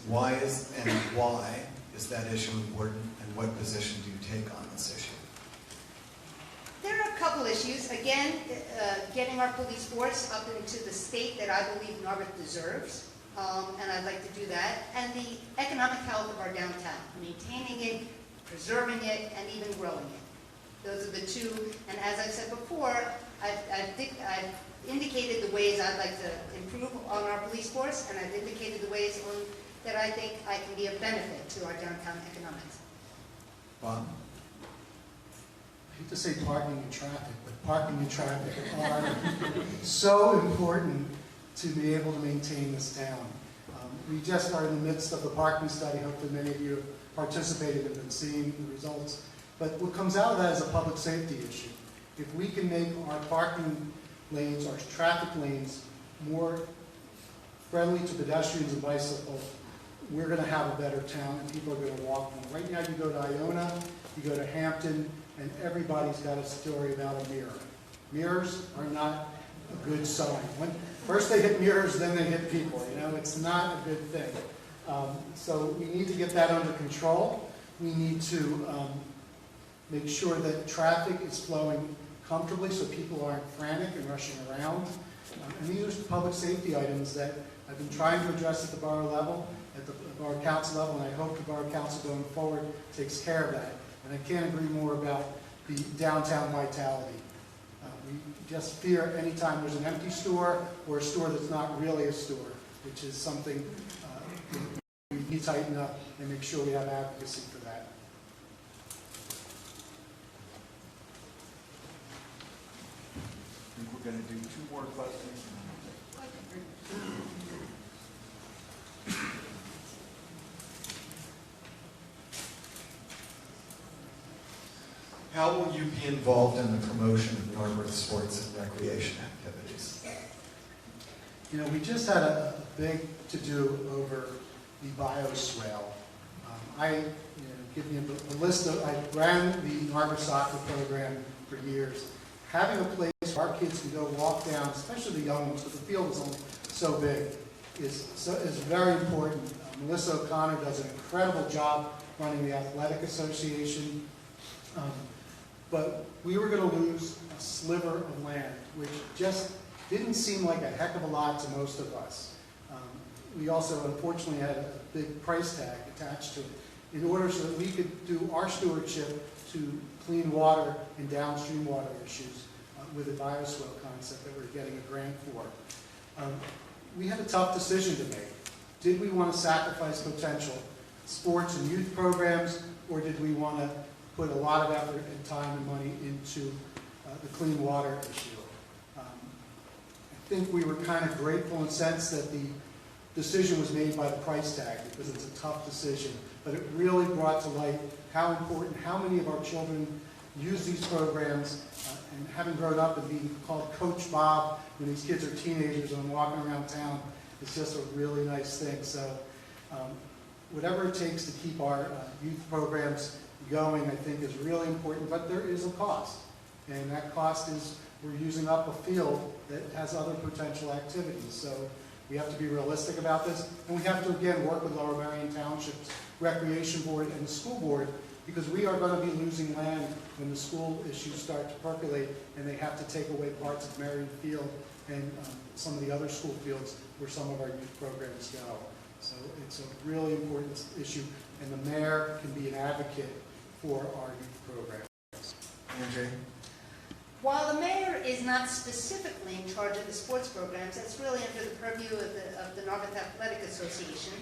Why is that issue important, and what position do you take on this issue? There are a couple issues. Again, getting our police force up into the state that I believe Narberth deserves, and I'd like to do that. And the economic health of our downtown, maintaining it, preserving it, and even growing it. Those are the two. And as I've said before, I've indicated the ways I'd like to improve on our police force, and I've indicated the ways that I think I can be of benefit to our downtown economics. Bob? I hate to say parking and traffic, but parking and traffic are so important to be able to maintain this town. We just are in the midst of the parking study. Hopefully many of you have participated and been seeing the results. But what comes out of that is a public safety issue. If we can make our parking lanes, our traffic lanes, more friendly to pedestrians and bicycles, we're going to have a better town and people are going to walk more. Right now you go to Iona, you go to Hampton, and everybody's got a story about a mirror. Mirrors are not a good sign. First they hit mirrors, then they hit people. You know, it's not a good thing. So we need to get that under control. We need to make sure that traffic is flowing comfortably so people aren't frantic and rushing around. And these are public safety items that I've been trying to address at the borough level, at the borough council level, and I hope the borough council going forward takes care of that. And I can't agree more about the downtown vitality. We just fear anytime there's an empty store or a store that's not really a store, which is something we need to tighten up and make sure we have advocacy for that. I think we're going to do two more questions. How will you be involved in the promotion of Narberth sports and recreation activities? You know, we just had a big to-do over the bioswale. Give you a list of, I ran the Narberth soccer program for years. Having a place where our kids can go walk down, especially the young ones, because the field is only so big, is very important. Melissa O'Connor does an incredible job running the Athletic Association. But we were going to lose a sliver of land, which just didn't seem like a heck of a lot to most of us. We also, unfortunately, had a big price tag attached to it in order so that we could do our stewardship to clean water and downstream water issues with the bioswale concept that we're getting a grant for. We had a tough decision to make. Did we want to sacrifice potential sports and youth programs, or did we want to put a lot of effort and time and money into the clean water issue? I think we were kind of grateful in the sense that the decision was made by the price tag, because it's a tough decision, but it really brought to light how important, how many of our children use these programs, and having grown up and being called Coach Bob when these kids are teenagers and walking around town, it's just a really nice thing. So whatever it takes to keep our youth programs going, I think, is really important, but there is a cost. And that cost is we're using up a field that has other potential activities. So we have to be realistic about this, and we have to, again, work with Lower Merion Township's Recreation Board and the School Board, because we are going to be losing land when the school issues start to percolate, and they have to take away parts of Marion Field and some of the other school fields where some of our youth programs go. So it's a really important issue, and the mayor can be an advocate for our youth programs. Angie? While the mayor is not specifically in charge of the sports programs, that's really under the purview of the Narberth Athletic Association.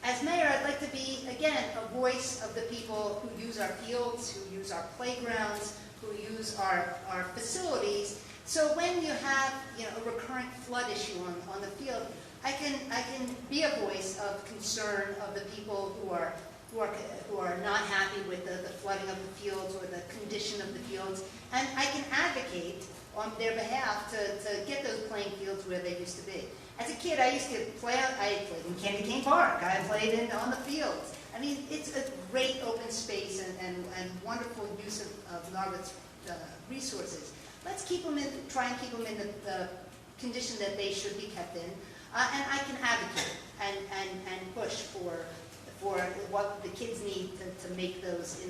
As mayor, I'd like to be, again, a voice of the people who use our fields, who use our playgrounds, who use our facilities. So when you have, a recurrent flood issue on the field, I can be a voice of concern of the people who are who are not happy with the flooding of the fields or the condition of the fields, and I can advocate on their behalf to get those playing fields where they used to be. As a kid, I used to play, I played in Candy Cane Park, I played on the fields. I mean, it's a great open space and wonderful use of Narberth's resources. Let's keep them try and keep them in the condition that they should be kept in. And I can advocate and push for what the kids need to make those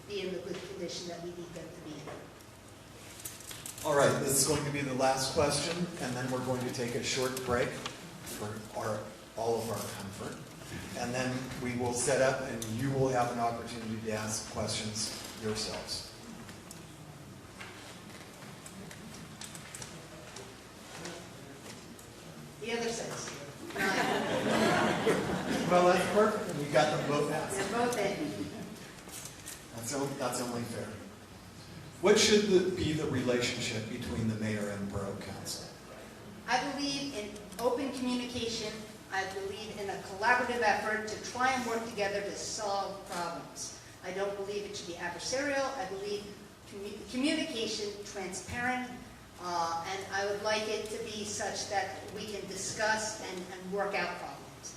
be in the good condition that we need them to be in. All right, this is going to be the last question, and then we're going to take a short break for all of our comfort. And then we will set up, and you will have an opportunity to ask questions yourselves. The other says. Well, that's perfect. We got them both asked. They're both in. That's only fair. What should be the relationship between the mayor and borough council? I believe in open communication. I believe in a collaborative effort to try and work together to solve problems. I don't believe it should be adversarial. I believe communication, transparent, and I would like it to be such that we can discuss and work out problems.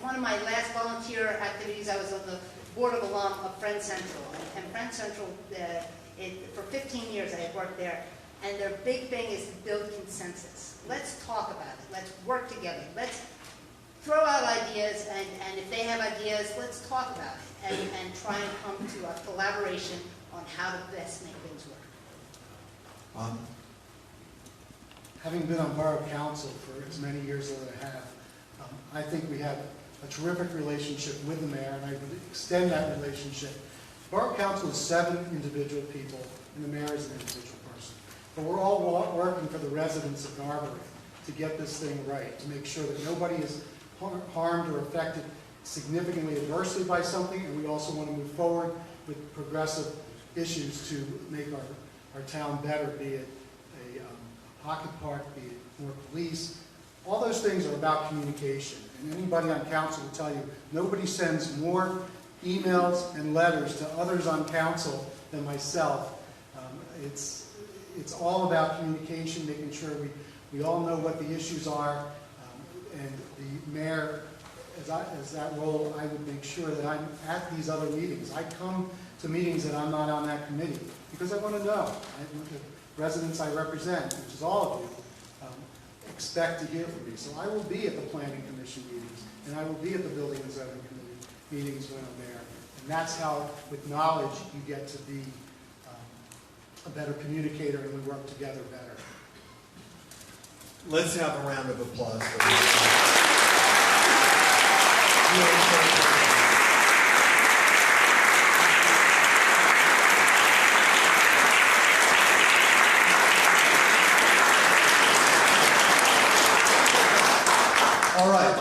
One of my last volunteer activities, I was on the board of alum of Friends Central. And Friends Central, for 15 years I had worked there, and their big thing is to build consensus. Let's talk about it. Let's work together. Let's throw out ideas, and if they have ideas, let's talk about it and try and come to a collaboration on how to best make things work. Having been on Borough Council for as many years as I have, I think we have a terrific relationship with the mayor, and I would extend that relationship. Borough Council is 7 individual people, and the mayor is an individual person. But we're all working for the residents of Narberth to get this thing right, to make sure that nobody is harmed or affected significantly adversely by something, and we also want to move forward with progressive issues to make our town better, be it a pocket park, be it more police. All those things are about communication, and anybody on council will tell you nobody sends more emails and letters to others on council than myself. It's all about communication, making sure we all know what the issues are, and the mayor, as that role, I would make sure that I'm at these other meetings. I come to meetings that I'm not on that committee because I want to know. The residents I represent, which is all of you, expect to hear from me. So I will be at the planning commission meetings, and I will be at the building and zoning committee meetings when I'm there. And that's how, with knowledge, you get to be a better communicator, and we work together better. Let's have a round of applause for All right,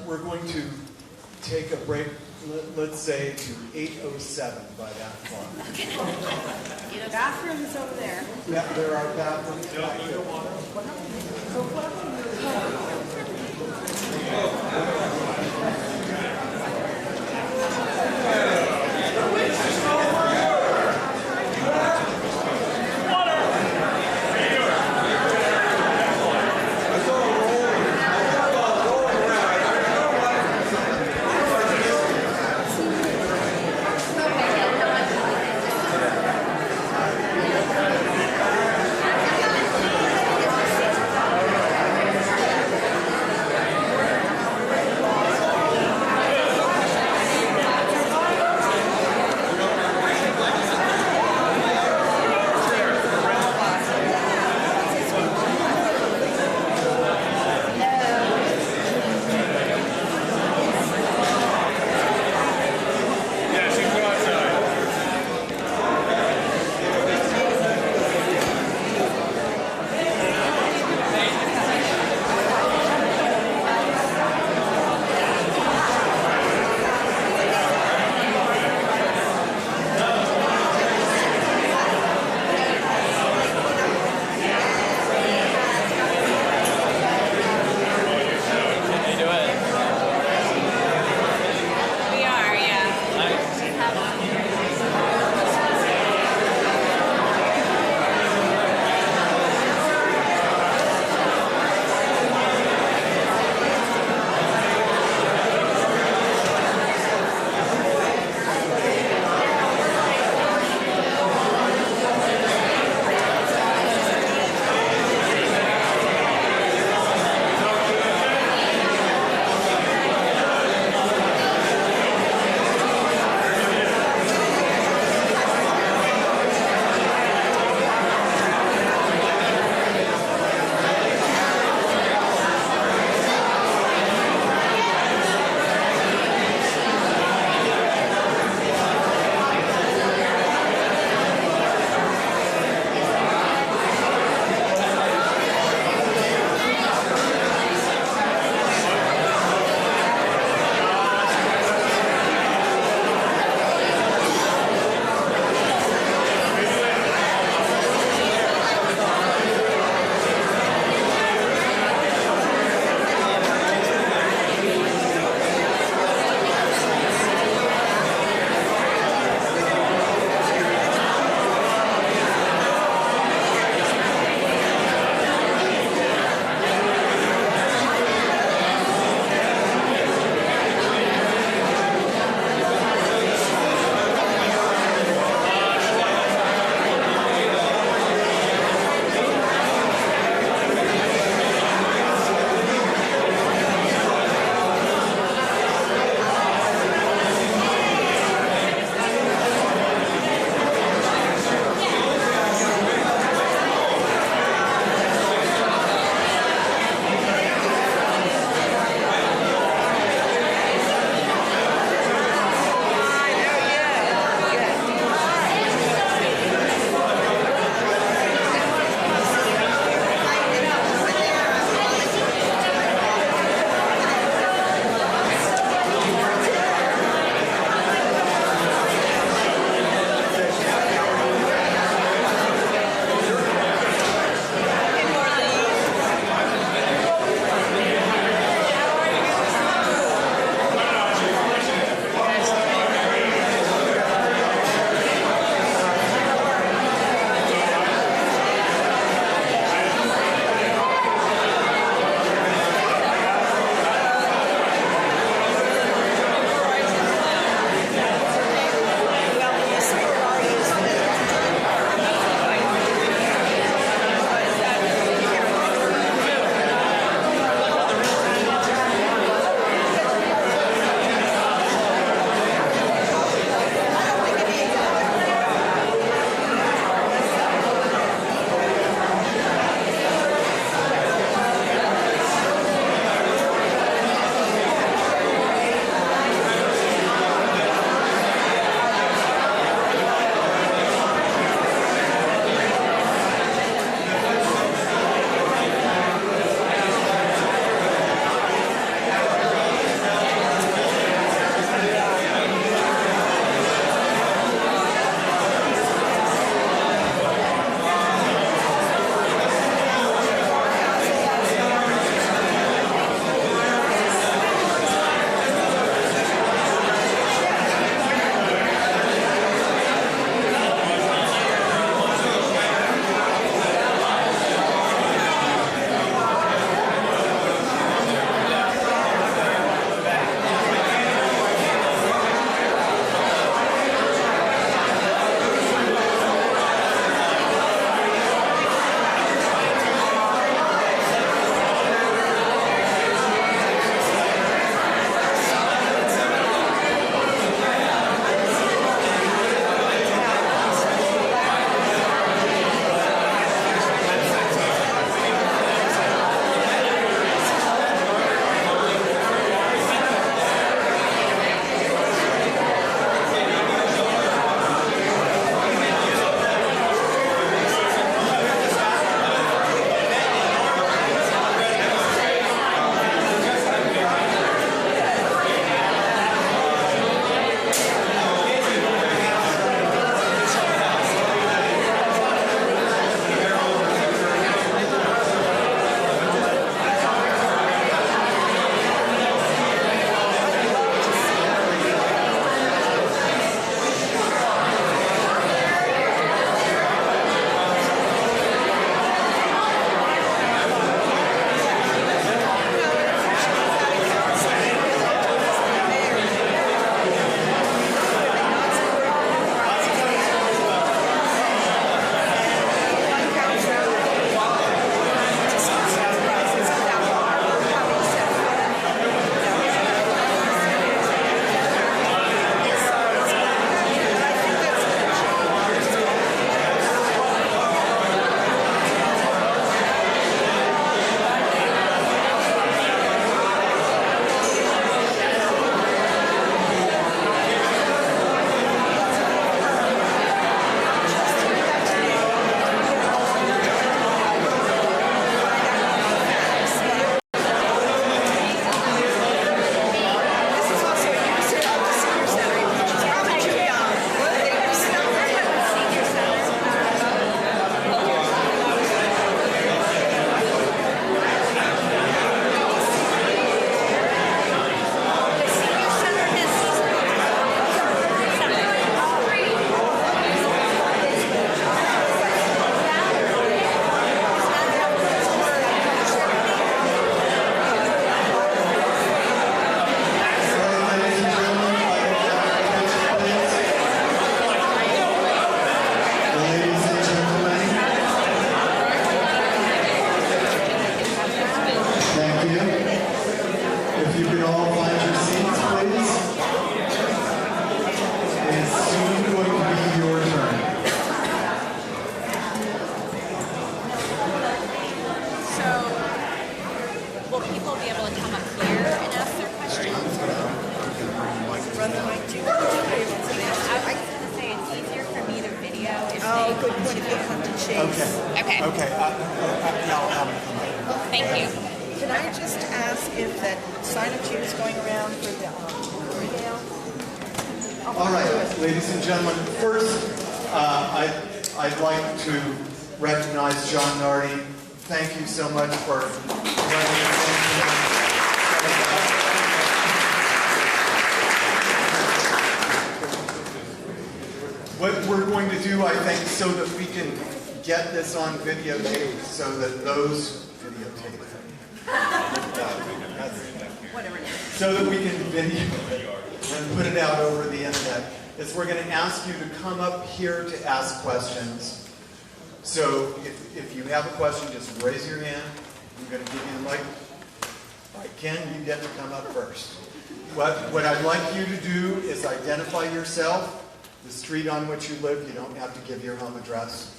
we're going to take a break, let's say to 8:07 by that clock. The bathroom is over there. Yeah, there are bathrooms back there. a good point if you have to chase. Okay. Okay. Now, Thank you. Can I just ask if that sign-up sheet is going around for the email? all right, ladies and gentlemen, first, I'd like to recognize John Nardi. Thank you so much for running this in. What we're going to do, I think, so that we can get this on videotape, so that those videotape, so that we can video and put it out over the internet, is we're going to ask you to come up here to ask questions. So if you have a question, just raise your hand. I'm going to give you the mic. All right, Ken, you get to come up first. What I'd like you to do is identify yourself, the street on which you live. You don't have to give your home address.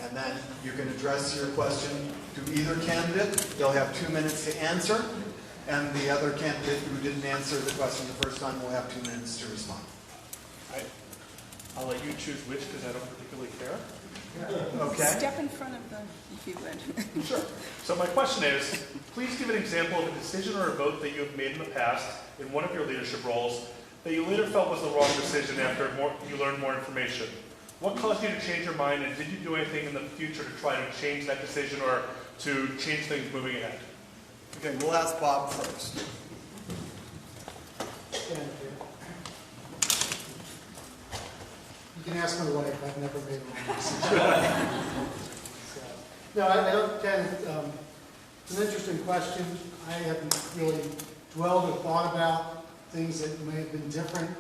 And then you can address your question to either candidate. They'll have 2 minutes to answer. And the other candidate who didn't answer the question the first time will have 2 minutes to respond. I'll let you choose which because I don't particularly care. Okay? Step in front of the, if you would. Sure. So my question is, please give an example of a decision or a vote that you have made in the past in one of your leadership roles that you later felt was the wrong decision after you learned more information. What caused you to change your mind, and did you do anything in the future to try to change that decision or to change things moving ahead? Okay, we'll ask Bob first. You can ask my wife, I've never made a wrong decision. So, no, I don't, Ken, it's an interesting question. I haven't really dwelled or thought about things that may have been different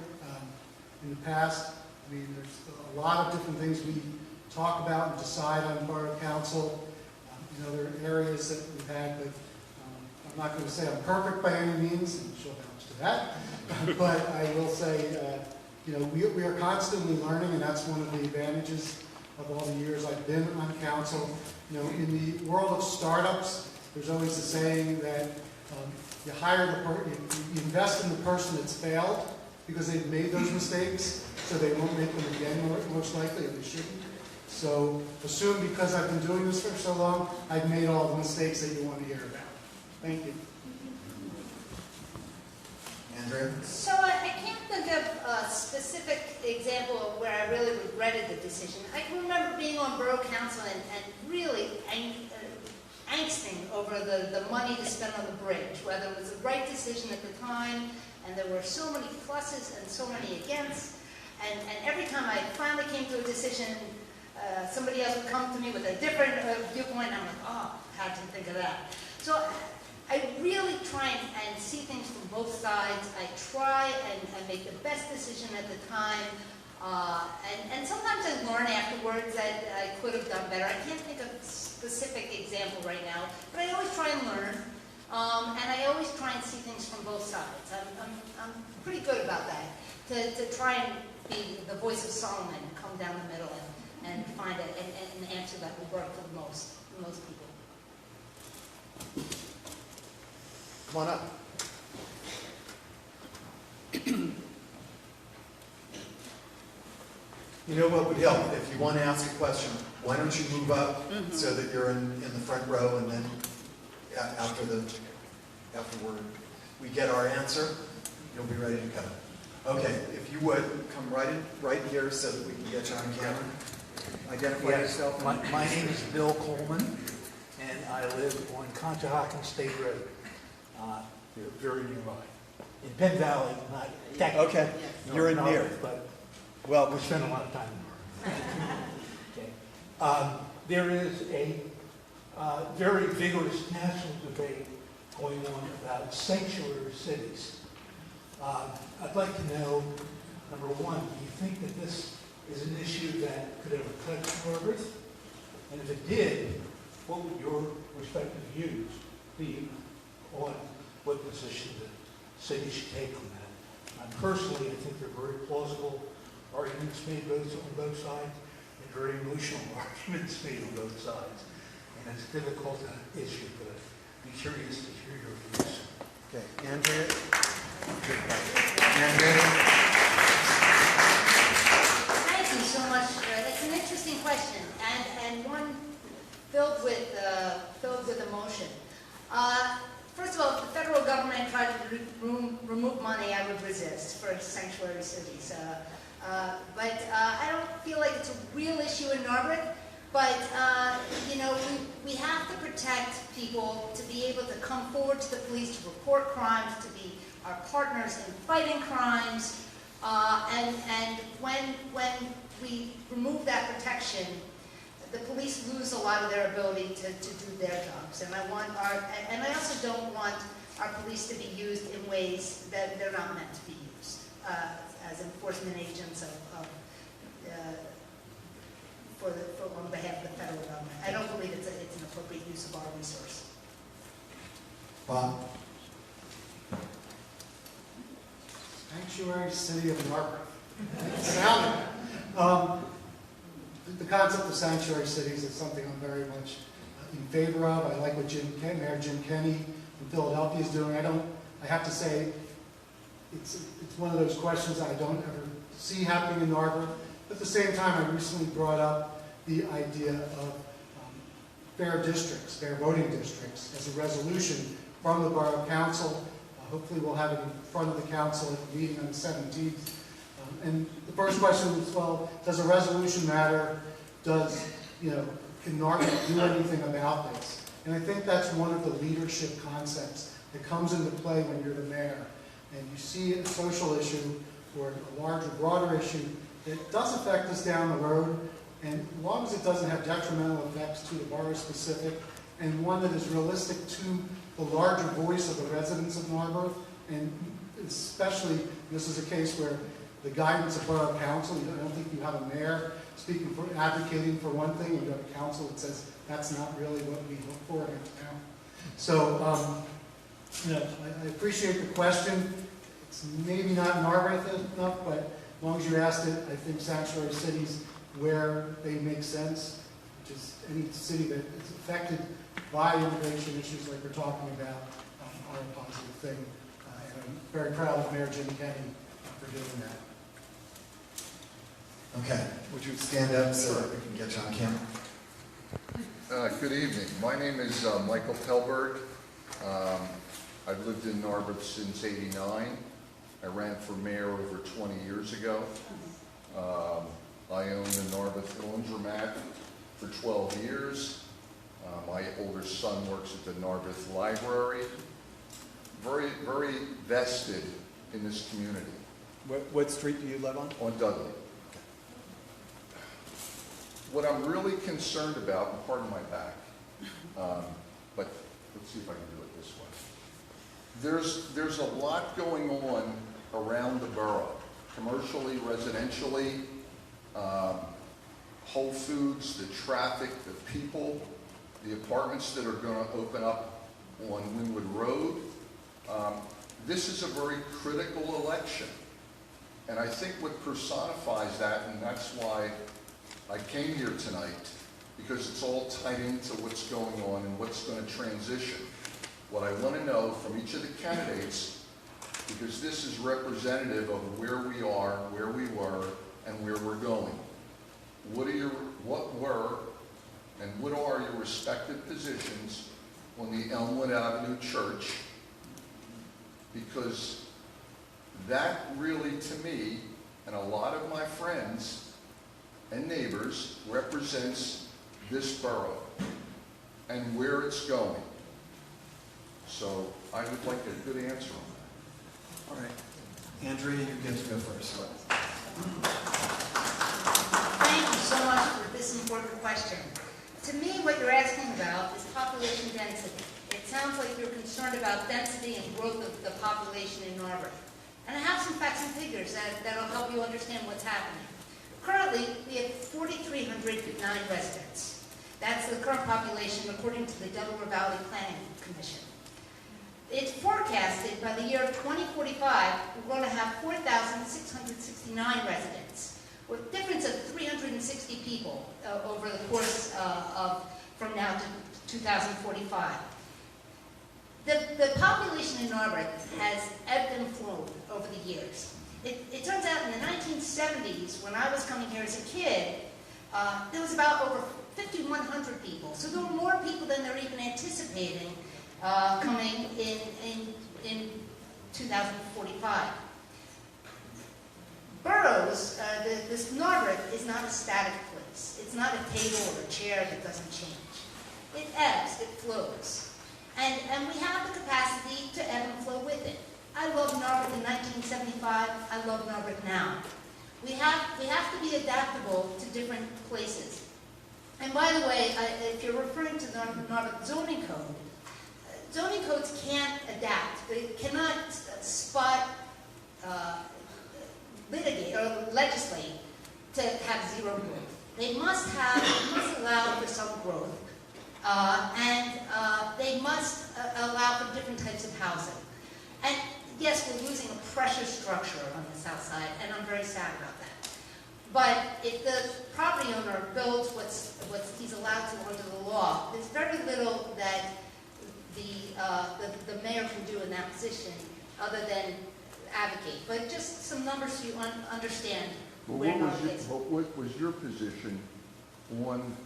in the past. I mean, there's a lot of different things we talk about and decide on Borough Council. There are areas that we've had, but I'm not going to say I'm perfect by any means, and she'll vouch to that. But I will say, we are constantly learning, and that's one of the advantages of all the years I've been on council. In the world of startups, there's always the saying that you hire you invest in the person that's failed because they've made those mistakes, so they won't make them again, most likely, or they shouldn't. So assume because I've been doing this for so long, I've made all the mistakes that you want to hear about. Thank you. Andrea? So I can't think of a specific example of where I really regretted the decision. I can remember being on Borough Council and really angsting over the money to spend on the bridge, whether it was the right decision at the time, and there were so many pluses and so many against. And every time I finally came to a decision, somebody else would come to me with a different viewpoint, and I'm like, oh, how did you think of that? So I really try and see things from both sides. I try and make the best decision at the time. And sometimes I learn afterwards that I could have done better. I can't think of a specific example right now, but I always try and learn. And I always try and see things from both sides. I'm pretty good about that, to try and be the voice of Solomon, come down the middle and find an answer that will work for most people. Come on up. You know what would help? If you want to ask a question, why don't you move up so that you're in the front row, and then after we get our answer, you'll be ready to go. Okay, if you would, come right here so that we can get you on camera. Identify yourself. My name is Bill Coleman, and I live on Conshohocken State Road. Very nearby. In Penn Valley, not technically. Okay, you're in near. But Well, we spend a lot of time in North. Okay. There is a very vigorous national debate going on about sanctuary cities. I'd like to know, number one, do you think that this is an issue that could ever touch Northbridge? And if it did, what would your respective views be on what position the city should take on that? Personally, I think they're very plausible arguments made on both sides, and very emotional arguments made on both sides. And it's a difficult issue, but I'd be curious to hear your views. okay, Andrea. Andrea. Thank you so much. it's an interesting question, and one filled with emotion. First of all, if the federal government tried to remove money, I would resist for sanctuary cities. But I don't feel like it's a real issue in Narberth. But you know, we have to protect people to be able to come forward to the police to report crimes, to be our partners in fighting crimes. And when we remove that protection, the police lose a lot of their ability to do their jobs. And I also don't want our police to be used in ways that they're not meant to be used as enforcement agents on behalf of the federal government. I don't believe it's an appropriate use of our resource. Bob? Sanctuary City of Narberth. The concept of sanctuary cities is something I'm very much in favor of. I like what Mayor Jim Kenney in Philadelphia is doing. I have to say, it's one of those questions I don't ever see happening in Narberth. At the same time, I recently brought up the idea of fair districts, fair voting districts, as a resolution from the Borough Council. Hopefully we'll have it in front of the council at the meeting on the 17th. And the first question is, well, does a resolution matter? Can Narberth do anything about this? And I think that's one of the leadership concepts that comes into play when you're the mayor. And you see a social issue or a larger, broader issue that does affect us down the road, and as long as it doesn't have detrimental effects to the borough specific, and one that is realistic to the larger voice of the residents of Narberth, and especially, this is a case where the guidance of Borough Council, I don't think you have a mayor advocating for one thing, and you have a council that says that's not really what we look for here now. So, I appreciate the question. It's maybe not Narberth enough, but as long as you asked it, I think sanctuary cities where they make sense, which is any city that is affected by immigration issues like we're talking about, are a positive thing. And I'm very proud of Mayor Jim Kenney for doing that. Okay, would you stand up so that we can get you on camera? Good evening. My name is Michael Telberg. I've lived in Narberth since '89. I ran for mayor over 20 years ago. I owned the Narberth Laundromat for 12 years. My older son works at the Narberth Library. Very, very vested in this community. What street do you live on? On Dudley. What I'm really concerned about, and pardon my back, but let's see if I can do it this way. There's a lot going on around the borough, commercially, residentially, Whole Foods, the traffic, the people, the apartments that are going to open up on Wynwood Road. This is a very critical election. And I think what personifies that, and that's why I came here tonight, because it's all tied into what's going on and what's going to transition. What I want to know from each of the candidates, because this is representative of where we are, where we were, and where we're going. What were and what are your respective positions on the Elmwood Avenue Church? Because that really, to me, and a lot of my friends and neighbors, represents this borough and where it's going. So I would like a good answer on that. All right. Andrea, you get to go first. Thank you so much for this important question. To me, what you're asking about is population density. It sounds like you're concerned about density and growth of the population in Narberth. And I have some facts and figures that'll help you understand what's happening. Currently, we have 4,309 residents. That's the current population according to the Delaware Valley Planning Commission. It's forecasted by the year 2045, we're going to have 4,669 residents, with a difference of 360 people over the course from now to 2045. The population in Narberth has ebbed and flowed over the years. It turns out in the 1970s, when I was coming here as a kid, there was about over 5,100 people. So there were more people than they're even anticipating coming in 2045. Boroughs, this Narberth is not a static place. It's not a table or a chair that doesn't change. It ebbs, it flows. And we have the capacity to ebb and flow with it. I loved Narberth in 1975, I love Narberth now. We have to be adaptable to different places. And by the way, if you're referring to the Narberth zoning code, zoning codes can't adapt. They cannot spot, litigate, or legislate to have zero growth. They must allow for some growth, and they must allow for different types of housing. And yes, we're losing a precious structure on the south side, and I'm very sad about that. But if the property owner builds what he's allowed to under the law, there's very little that the mayor can do in that position other than advocate. But just some numbers so you understand where Narberth is. What was your position on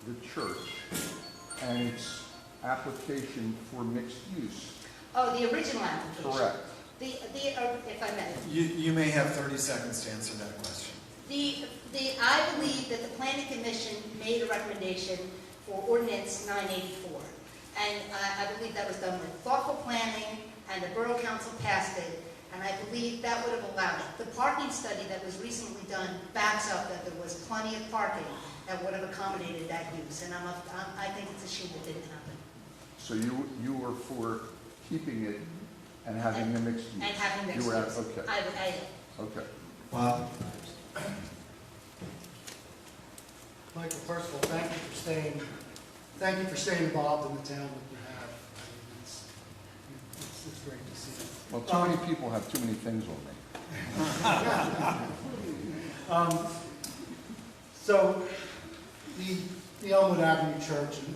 the church and its application for mixed use? Oh, the original application. Correct. If I may. You may have 30 seconds to answer that question. I believe that the Planning Commission made a recommendation for Ordinance 984. And I believe that was done with thoughtful planning, and the Borough Council passed it, and I believe that would have allowed it. The parking study that was recently done backs up that there was plenty of parking that would have accommodated that use, and I think it's a shame it didn't happen. So you were for keeping it and having the mixed use? And having mixed You were use. okay. I Okay. Bob? Michael, first of all, thank you for staying involved in the town that you have. I mean, it's great to see. Well, too many people have too many things on me. So, the Elmwood Avenue Church and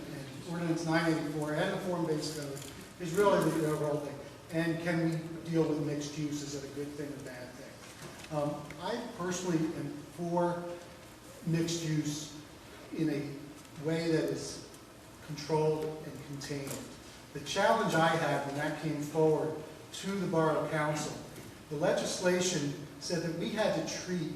Ordinance 984 and the form-based code is really the overall thing. And can we deal with mixed use? Is it a good thing or bad thing? I personally am for mixed use in a way that is controlled and contained. The challenge I had when that came forward to the Borough Council, the legislation said that we had to treat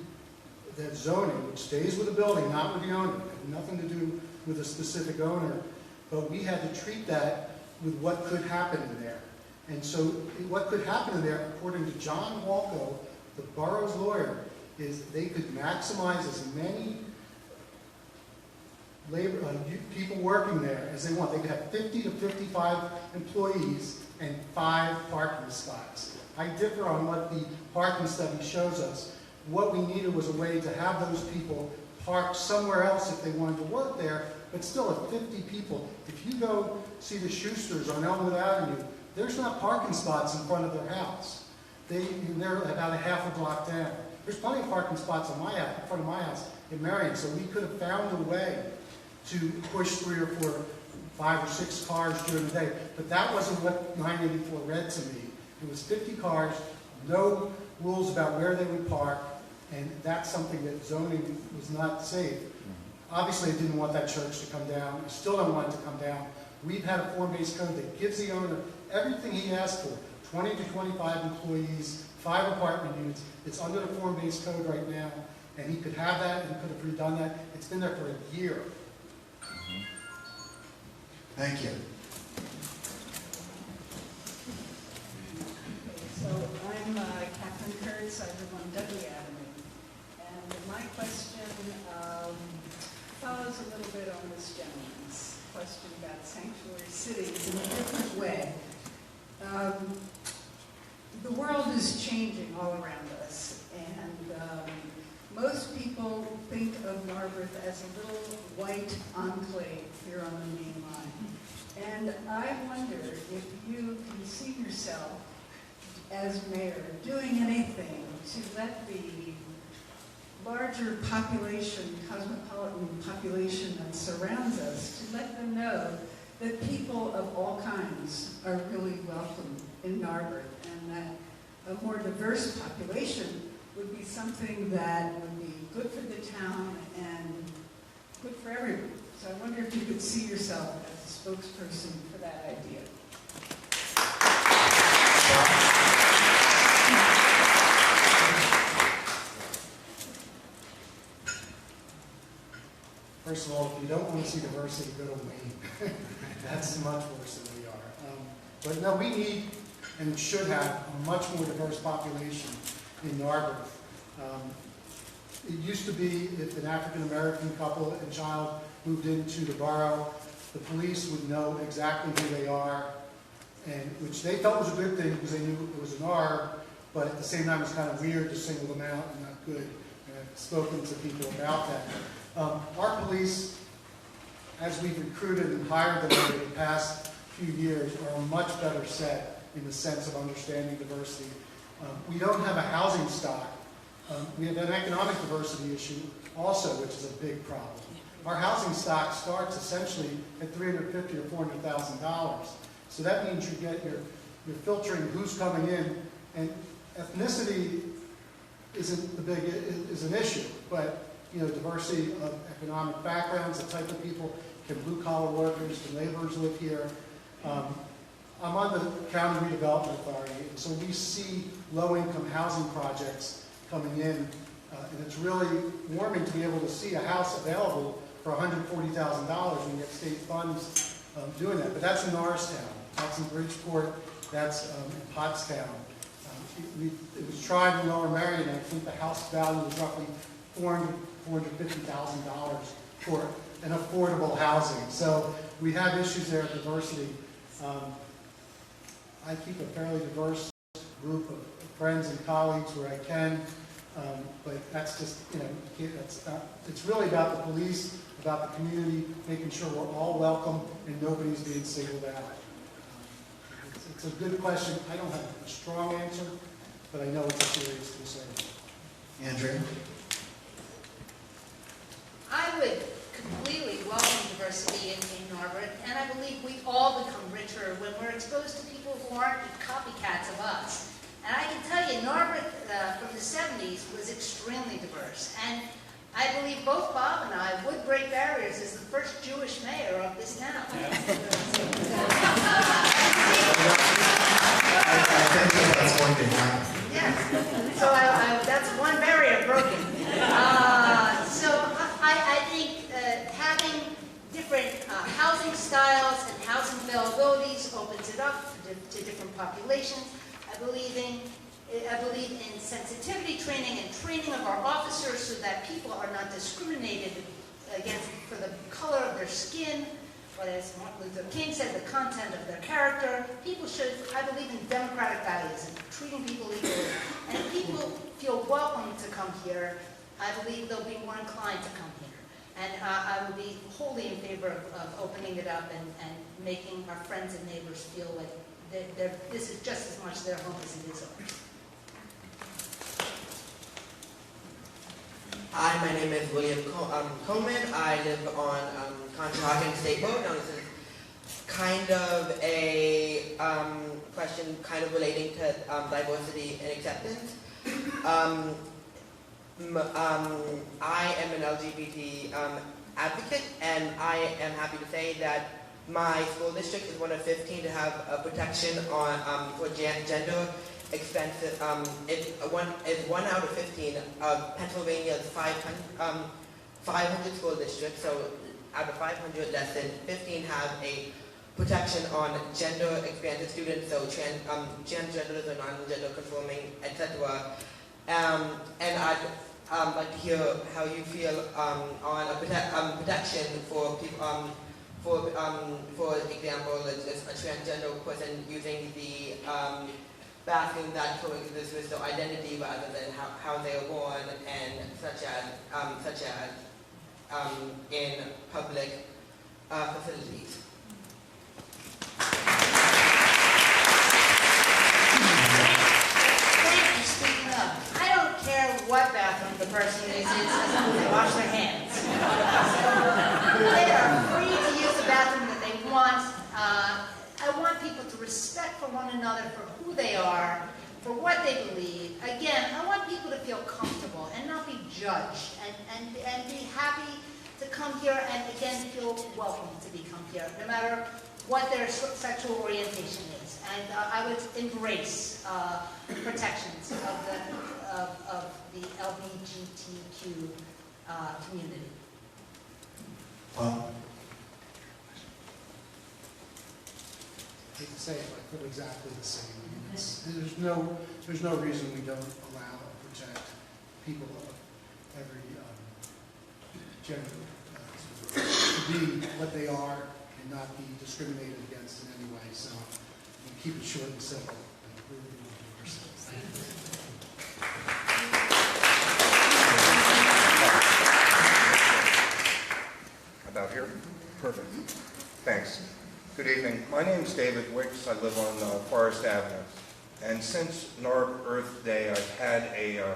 that zoning, which stays with the building, not with the owner, it had nothing to do with a specific owner, but we had to treat that with what could happen in there. And so what could happen in there, according to John Walco, the borough's lawyer, is they could maximize as many people working there as they want. They could have 50 to 55 employees and 5 parking spots. I differ on what the parking study shows us. What we needed was a way to have those people park somewhere else if they wanted to work there, but still at 50 people. If you go see the Schusters on Elmwood Avenue, there's not parking spots in front of their house. They're about a half a block down. There's plenty of parking spots in front of my house in Marion, so we could have found a way to push 3 or 4, 5 or 6 cars during the day. But that wasn't what 984 read to me. It was 50 cars, no rules about where they would park, and that's something that zoning was not safe. Obviously, I didn't want that church to come down. I still don't want it to come down. We've had a form-based code that gives the owner everything he asked for, 20 to 25 employees, 5 apartment units. It's under the form-based code right now, and he could have that and could have redone that. It's been there for a year. Thank you. So I'm Catherine Kurtz. I live on Dudley Avenue. And my question follows a little bit on this gentleman's question about sanctuary cities in a different way. The world is changing all around us, and most people think of Narberth as a little white enclave here on the main line. And I wonder if you conceive yourself as mayor doing anything to let the larger population, cosmopolitan population that surrounds us, to let them know that people of all kinds are really welcome in Narberth, and that a more diverse population would be something that would be good for the town and good for everyone. So I wonder if you could see yourself as a spokesperson for that idea. First of all, if you don't want to see diversity, go to Wayne. That's much worse than we are. But no, we need and should have a much more diverse population in Narberth. It used to be if an African-American couple and child moved into the borough, the police would know exactly who they are, and which they felt was a good thing because they knew it was an ARB, but at the same time it was kind of weird to single them out and not good. And I've spoken to people about that. Our police, as we've recruited and hired them over the past few years, are much better set in the sense of understanding diversity. We don't have a housing stock. We have an economic diversity issue also, which is a big problem. Our housing stock starts essentially at $350,000 or $400,000. So that means you're filtering who's coming in, and ethnicity is an issue, but diversity of economic backgrounds, the type of people, can blue-collar workers, can laborers live here? I'm on the County Redevelopment Authority, and so we see low-income housing projects coming in, and it's really warming to be able to see a house available for $140,000 when you get state funds doing that. But that's in Norristown, that's in Bridgeport, that's in Pottstown. It was tried in Lower Merion, and I think the house value was roughly $450,000 for an affordable housing. So we have issues there of diversity. I keep a fairly diverse group of friends and colleagues where I can, but that's just, it's really about the police, about the community, making sure we're all welcome and nobody's being singled out. It's a good question. I don't have a strong answer, but I know it's a serious concern. Andrea? I would completely welcome diversity in Narberth, and I believe we all become richer when we're exposed to people who aren't copycats of us. And I can tell you, Narberth from the 70s was extremely diverse. And I believe both Bob and I would break barriers as the first Jewish mayor of this town. I think that's going to happen. Yes. So that's one barrier broken. So I think having different housing styles and housing availabilities opens it up to different populations. I believe in sensitivity training and training of our officers so that people are not discriminated against for the color of their skin, but as Martin Luther King said, the content of their character. People should, I believe in democratic values and treating people equally. And if people feel welcome to come here, I believe they'll be more inclined to come here. And I would be wholly in favor of opening it up and making our friends and neighbors feel like this is just as much their home as it is ours. Hi, my name is William Coleman. I live on Conshohocken State Road. Now, this is kind of a question kind of relating to diversity and acceptance. I am an LGBT advocate, and I am happy to say that my school district is one of 15 to have a protection on for gender expensive. It's one out of 15 of Pennsylvania's 500 school districts. So out of 500, less than 15 have a protection on gender expansive students. So transgenders or non-gender conforming, etc. And I'd like to hear how you feel on a protection for people. For example, a transgender person using the bathroom that coexists with their identity rather than how they were born, and such as in public facilities. Thank you for speaking up. I don't care what bathroom the person uses as long as they wash their hands. They are free to use the bathroom that they want. I want people to respect for one another for who they are, for what they believe. Again, I want people to feel comfortable and not be judged, and be happy to come here and again feel welcome to become here, no matter what their sexual orientation is. And I would embrace protections of the LGBTQ community. Well, I hate to say it, but I feel exactly the same. I mean, there's no reason we don't allow or protect people of every gender to be what they are and not be discriminated against in any way. So we keep it short and simple. And we're really going to do ourselves. Thank you. About here? Perfect. Thanks. Good evening. My name is David Wicks. I live on Forest Avenue. And since NARB Earth Day, I've had a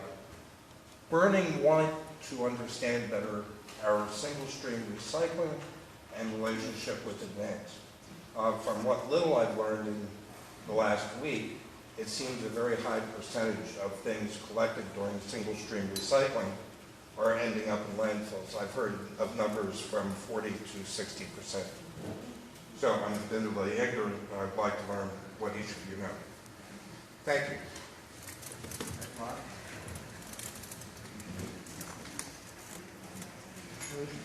burning want to understand better our single-stream recycling and relationship with Advance. From what little I've learned in the last week, it seems a very high percentage of things collected during single-stream recycling are ending up in landfills. I've heard of numbers from 40 to 60%. So I'm admittedly ignorant, but I'd like to learn what each of you know. Thank you.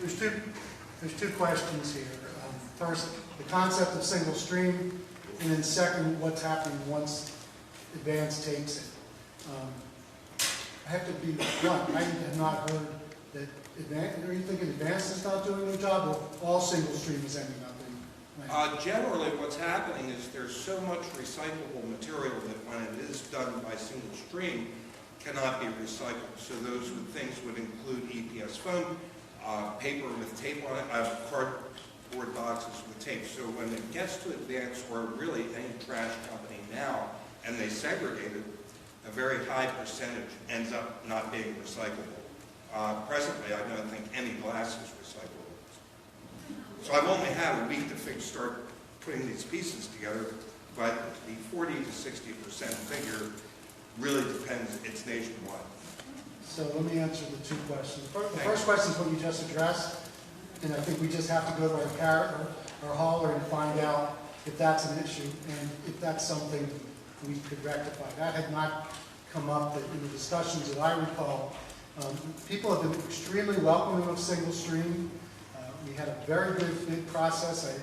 There's two questions here. First, the concept of single stream, and then second, what's happening once Advance takes it. I have to be blunt. I have not heard that Advance. Are you thinking Advance is not doing their job, or all single stream is ending up in? Generally, what's happening is there's so much recyclable material that when it is done by single stream, cannot be recycled. So those things would include EPS foam, paper with tape on it, cardboard boxes with tape. So when it gets to Advance, or really any trash company now, and they segregate it, a very high percentage ends up not being recyclable. Presently, I don't think any glass is recyclable. So I've only had a week to start putting these pieces together, but the 40 to 60% figure really depends. It's nationwide. So let me answer the two questions. The first question is what you just addressed, and I think we just have to go to our hauler and find out if that's an issue and if that's something we could rectify. That had not come up in the discussions that I recall. People have been extremely welcoming of single stream. We had a very good bid process.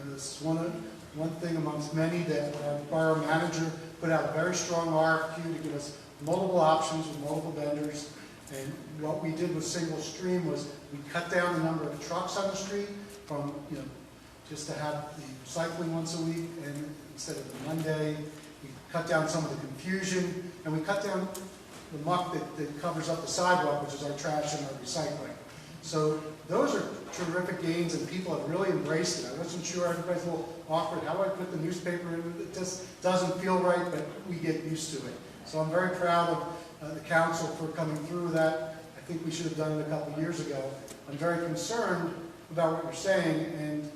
This is one thing amongst many that our borough manager put out a very strong RFQ to give us multiple options with multiple vendors. And what we did with single stream was we cut down the number of trucks on the street from, just to have the recycling once a week, and instead of the Monday, we cut down some of the confusion, and we cut down the muck that covers up the sidewalk, which is our trash and our recycling. So those are terrific gains, and people have really embraced it. I wasn't sure, everybody's a little awkward. How do I put the newspaper in? It just doesn't feel right, but we get used to it. So I'm very proud of the council for coming through with that. I think we should have done it a couple of years ago. I'm very concerned about what you're saying, and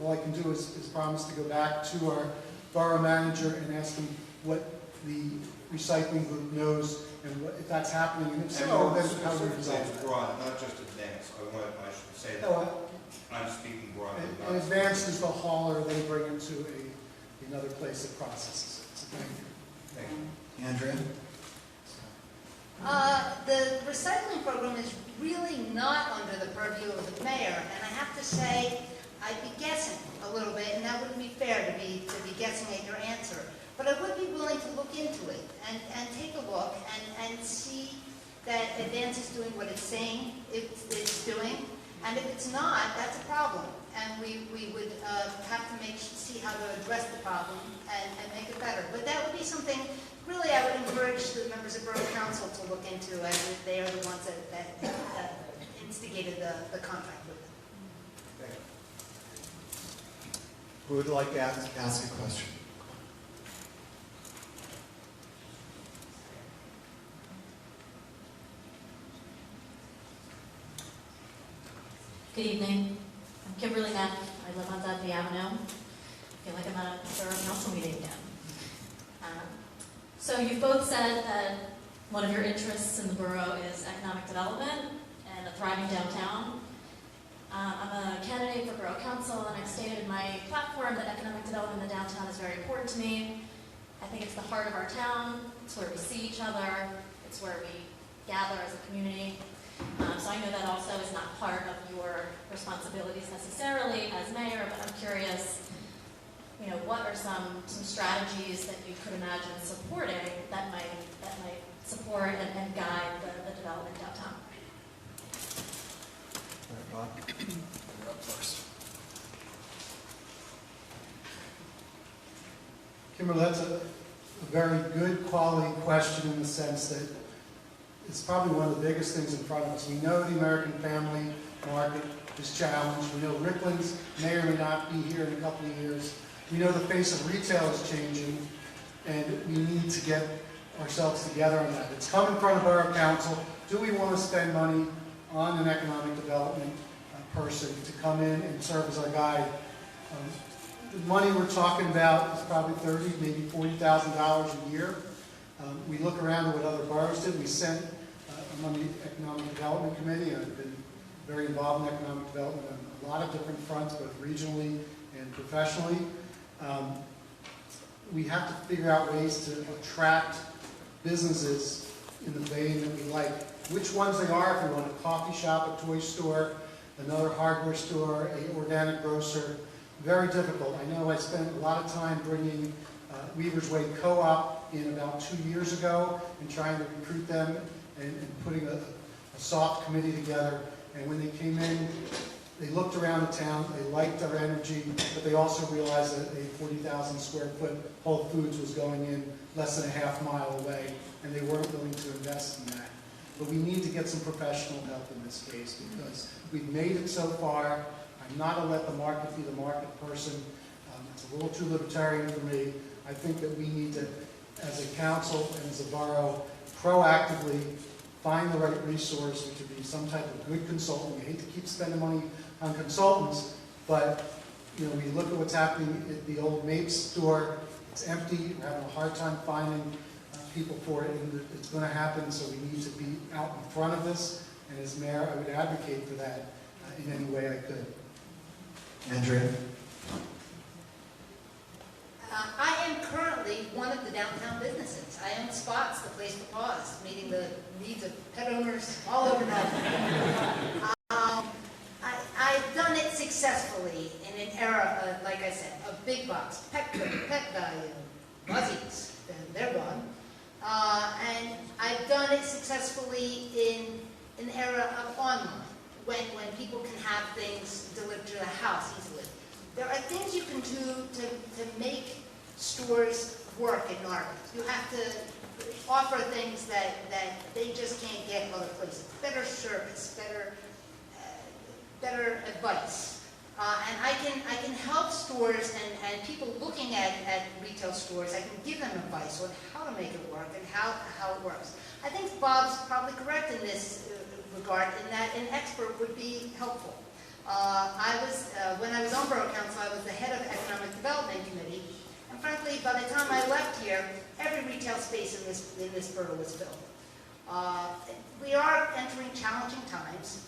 all I can do is promise to go back to our borough manager and ask him what the recycling group knows and if that's happening, and if so, then how we resolve It's it. broad, not just Advance. I should say that. No, I'm speaking broadly. and Advance is the hauler they bring into another place that processes it. So thank you. Thank you. Andrea? The recycling program is really not under the purview of the mayor, and I have to say, I'd be guessing a little bit, and that wouldn't be fair to be guessing at your answer. But I would be willing to look into it and take a look and see that Advance is doing what it's saying it's doing. And if it's not, that's a problem. And we would have to see how to address the problem and make it better. But that would be something, really, I would encourage the members of Borough Council to look into, as they are the ones that instigated the contract with them. Who would like to ask a question? Good evening. I'm Kimberly Neff. I live on Dudley Avenue. I feel like I'm at a borough council meeting again. So you've both said that one of your interests in the borough is economic development and a thriving downtown. I'm a candidate for Borough Council, and I've stated in my platform that economic development in the downtown is very important to me. I think it's the heart of our town. It's where we see each other. It's where we gather as a community. So I know that also is not part of your responsibilities necessarily as mayor, but I'm curious, what are some strategies that you could imagine supporting that might support and guide the development downtown? All right, Bob, you're up first. Kimberly, that's a very good quality question in the sense that it's probably one of the biggest things in front of us. We know the American family market is challenged. We know Rickland's may or may not be here in a couple of years. We know the face of retail is changing, and we need to get ourselves together on that. It's come in front of Borough Council. Do we want to spend money on an economic development person to come in and serve as our guide? The money we're talking about is probably $30,000, maybe $40,000 a year. We look around at what other boroughs did. We sent I'm on the Economic Development Committee, and I've been very involved in economic development on a lot of different fronts, both regionally and professionally. We have to figure out ways to attract businesses in the vein that we like. Which ones they are, if we want a coffee shop, a toy store, another hardware store, an organic grocer, very difficult. I know I spent a lot of time bringing Weaver's Way Co-op in about 2 years ago and trying to recruit them and putting a soft committee together. And when they came in, they looked around the town, they liked our energy, but they also realized that a 40,000 square foot Whole Foods was going in less than a half mile away, and they weren't willing to invest in that. But we need to get some professional help in this case because we've made it so far. I'm not going to let the market be the market person. It's a little too libertarian for me. I think that we need to, as a council and as a borough, proactively find the right resource, which would be some type of good consultant. We hate to keep spending money on consultants, but we look at what's happening at the old Mapes store. It's empty. We're having a hard time finding people for it, and it's going to happen, so we need to be out in front of this. And as mayor, I would advocate for that in any way I could. Andrea? I am currently one of the downtown businesses. I own Spots, the place for paws, meeting the needs of pet owners all over Melbourne. I've done it successfully in an era, like I said, of big box, Pet Value, Muzzies, they're gone. And I've done it successfully in an era of online, when people can have things delivered to the house easily. There are things you can do to make stores work in Narberth. You have to offer things that they just can't get other places. Better service, better advice. And I can help stores and people looking at retail stores, I can give them advice on how to make it work and how it works. I think Bob's probably correct in this regard, in that an expert would be helpful. When I was on Borough Council, I was the head of the Economic Development Committee, and frankly, by the time I left here, every retail space in this borough was filled. We are entering challenging times.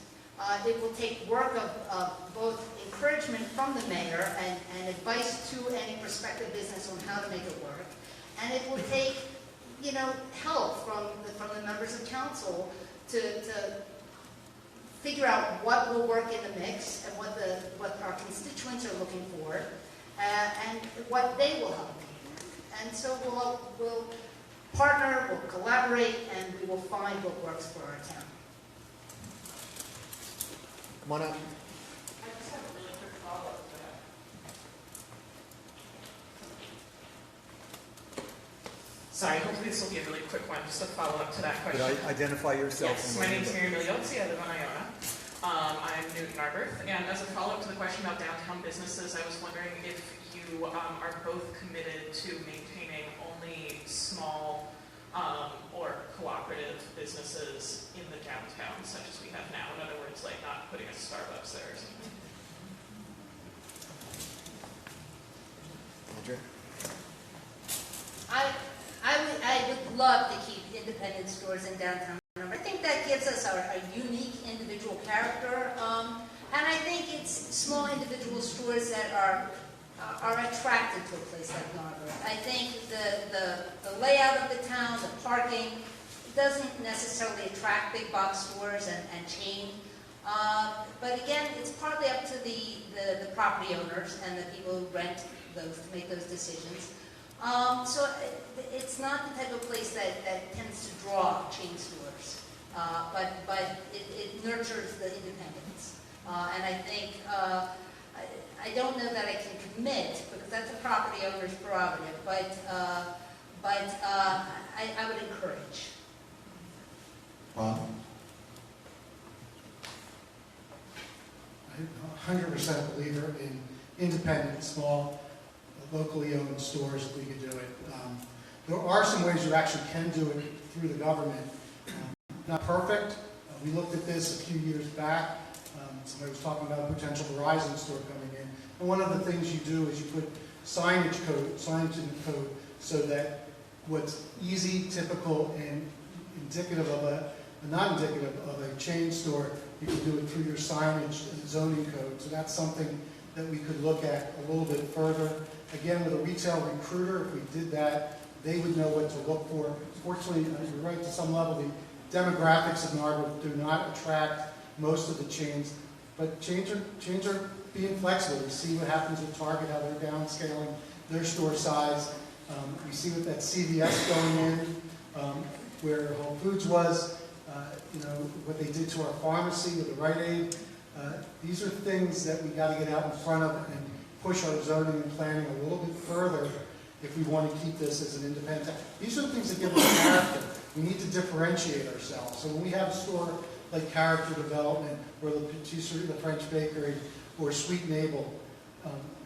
It will take work of both encouragement from the mayor and advice to any prospective business on how to make it work, and it will take, help from the members of council to figure out what will work in the mix and what our constituents are looking for, and what they will help. And so we'll partner, we'll collaborate, and we will find what works for our town. Come on up. I just have a really quick follow-up to that. Sorry, hopefully this will be a really quick one, just a follow-up to that question. Could I identify yourself? Yes, my name is Mary Miliozzi, I live on Iona. I'm new to Narberth, and as a follow-up to the question about downtown businesses, I was wondering if you are both committed to maintaining only small or cooperative businesses in the downtown, such as we have now. In other words, like not putting a Starbucks there or something. Andrea? I would love to keep independent stores in downtown. I think that gives us our unique individual character, and I think individual stores that are attracted to a place like Narberth. I think the layout of the town, the parking, doesn't necessarily attract big box stores and chain. But again, it's partly up to the property owners and the people who rent those to make those decisions. So it's not the type of place that tends to draw chain stores, but it nurtures the independence. And I think, I don't know that I can commit, because that's a property owner's prerogative, but I would encourage. Bob? I'm a 100% believer in independent, small, locally owned stores if we could do it. There are some ways you actually can do it through the government. Not perfect. We looked at this a few years back. Somebody was talking about a potential Verizon store coming in. And one of the things you do is you put signage in the code so that what's easy, typical, and indicative of not indicative of a chain store, you can do it through your signage and zoning code. So that's something that we could look at a little bit further. Again, with a retail recruiter, if we did that, they would know what to look for. Fortunately, you're right to some level, the demographics of Narberth do not attract most of the chains, but chains are being flexible. We see what happens with Target, how they're downscaling their store size. We see what that CVS going in, where Whole Foods was, what they did to our pharmacy with the Rite Aid. These are things that we got to get out in front of and push our zoning and planning a little bit further if we want to keep this as an independent. These are the things that give us character. We need to differentiate ourselves. So when we have a store like Character Development or the Patisserie, the French Bakery, or Sweet Nabel,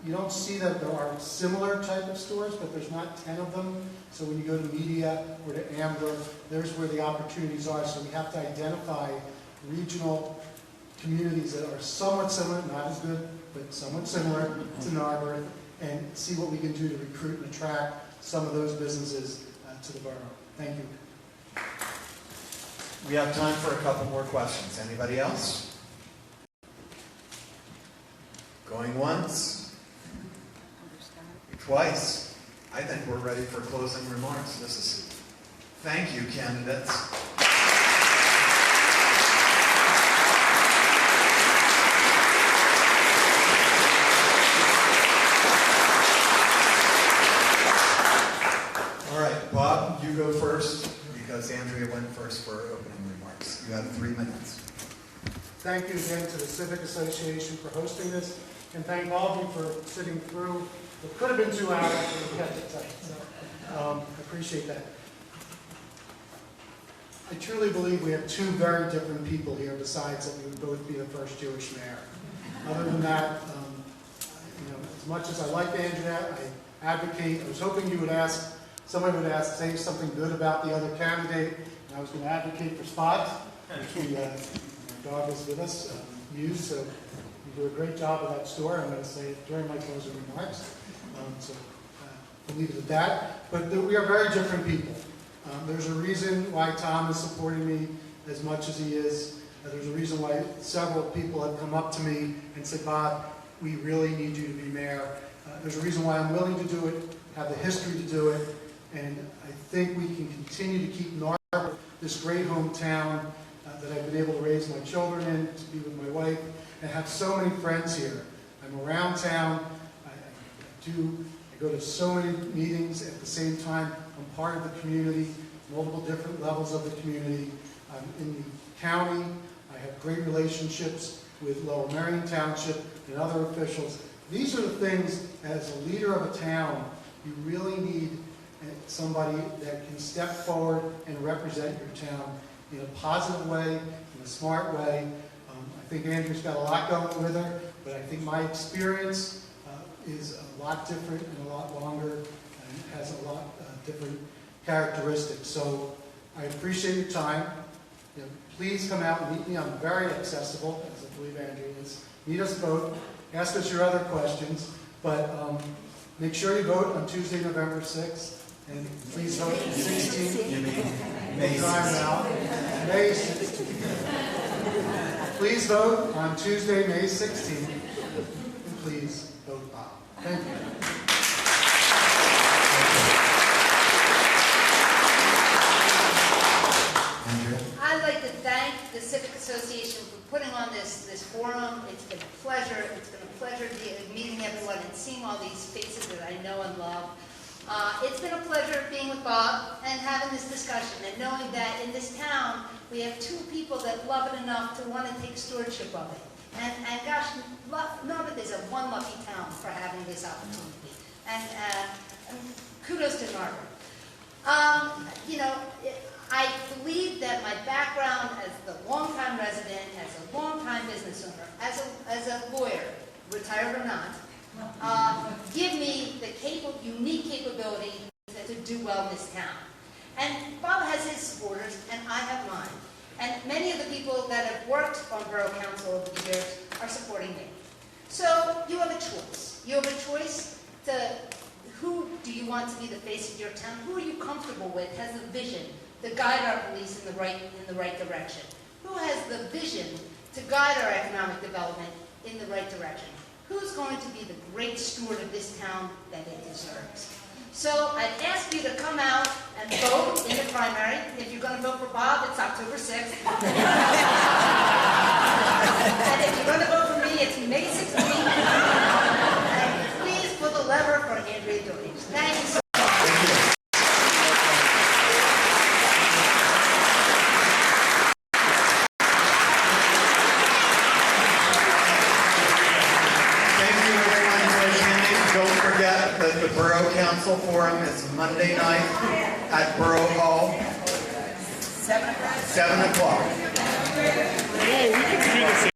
you don't see that there are similar type of stores, but there's not 10 of them. So when you go to Media or to Ambler, there's where the opportunities are. So we have to identify regional communities that are somewhat similar, not as good, but somewhat similar to Narberth, and see what we can do to recruit and attract some of those businesses to the borough. Thank you. We have time for a couple more questions. Anybody else? Going once? Twice? I think we're ready for closing remarks. Thank you, candidates. All right, Bob, you go first because Andrea went first for opening remarks. You have 3 minutes. Thank you again to the Civic Association for hosting this, and thank all of you for sitting through. It could have been 2 hours, but we had to take. So I appreciate that. I truly believe we have 2 very different people here, besides that we would both be the first Jewish mayor. Other than that, as much as I like Andrea, I advocate. I was hoping you would ask, somebody would ask, say something good about the other candidate, and I was going to advocate for Spot, which my dog is with us, Hughes, so you do a great job of that store. I'm going to say it during my closing remarks. So I'll leave it at that. But we are very different people. There's a reason why Tom is supporting me as much as he is. There's a reason why several people have come up to me and said, Bob, we really need you to be mayor. There's a reason why I'm willing to do it, have the history to do it, and I think we can continue to keep Narberth, this great hometown that I've been able to raise my children in, to be with my wife, and have so many friends here. I'm around town. I go to so many meetings at the same time. I'm part of the community, multiple different levels of the community. I'm in the county. I have great relationships with Lower Merion Township and other officials. These are the things, as a leader of a town, you really need somebody that can step forward and represent your town in a positive way, in a smart way. I think Andrew's got a lot going with her, but I think my experience is a lot different and a lot longer and has a lot different characteristics. So I appreciate your time. Please come out and meet me. I'm very accessible, as I believe Andrea is. Meet us both. Ask us your other questions. But make sure you vote on Tuesday, November 6th. And please vote on 16th. You mean May 16th? May 16th. Please vote on Tuesday, May 16th. please vote Bob. Thank you. Andrea? I'd like to thank the Civic Association for putting on this forum. It's been a pleasure. It's been a pleasure meeting everyone and seeing all these faces that I know and love. It's been a pleasure being with Bob and having this discussion and knowing that in this town we have two people that love it enough to want to take stewardship of it. And gosh, Narberth is a one lucky town for having this opportunity. And kudos to Narberth. You know, I believe that my background as the longtime resident, as a longtime business owner, as a lawyer, retired or not, give me the unique capability to do well in this town. And Bob has his supporters, and I have mine. And many of the people that have worked on Borough Council over the years are supporting me. So you have a choice. You have a choice to who do you want to be the face of your town? Who are you comfortable with, has the vision to guide our police in the right direction? Who has the vision to guide our economic development in the right direction? Who's going to be the great steward of this town that it deserves? So I'd ask you to come out and vote in the primary. If you're going to vote for Bob, it's October 6th. And if you're going to vote for me, it's May 16th. And please pull the lever for Andrea Deutsch. Thank you so much. Don't forget that the Borough Council Forum is Monday night at Borough Hall, 7 o'clock. 7 o'clock. Oh, we can do this.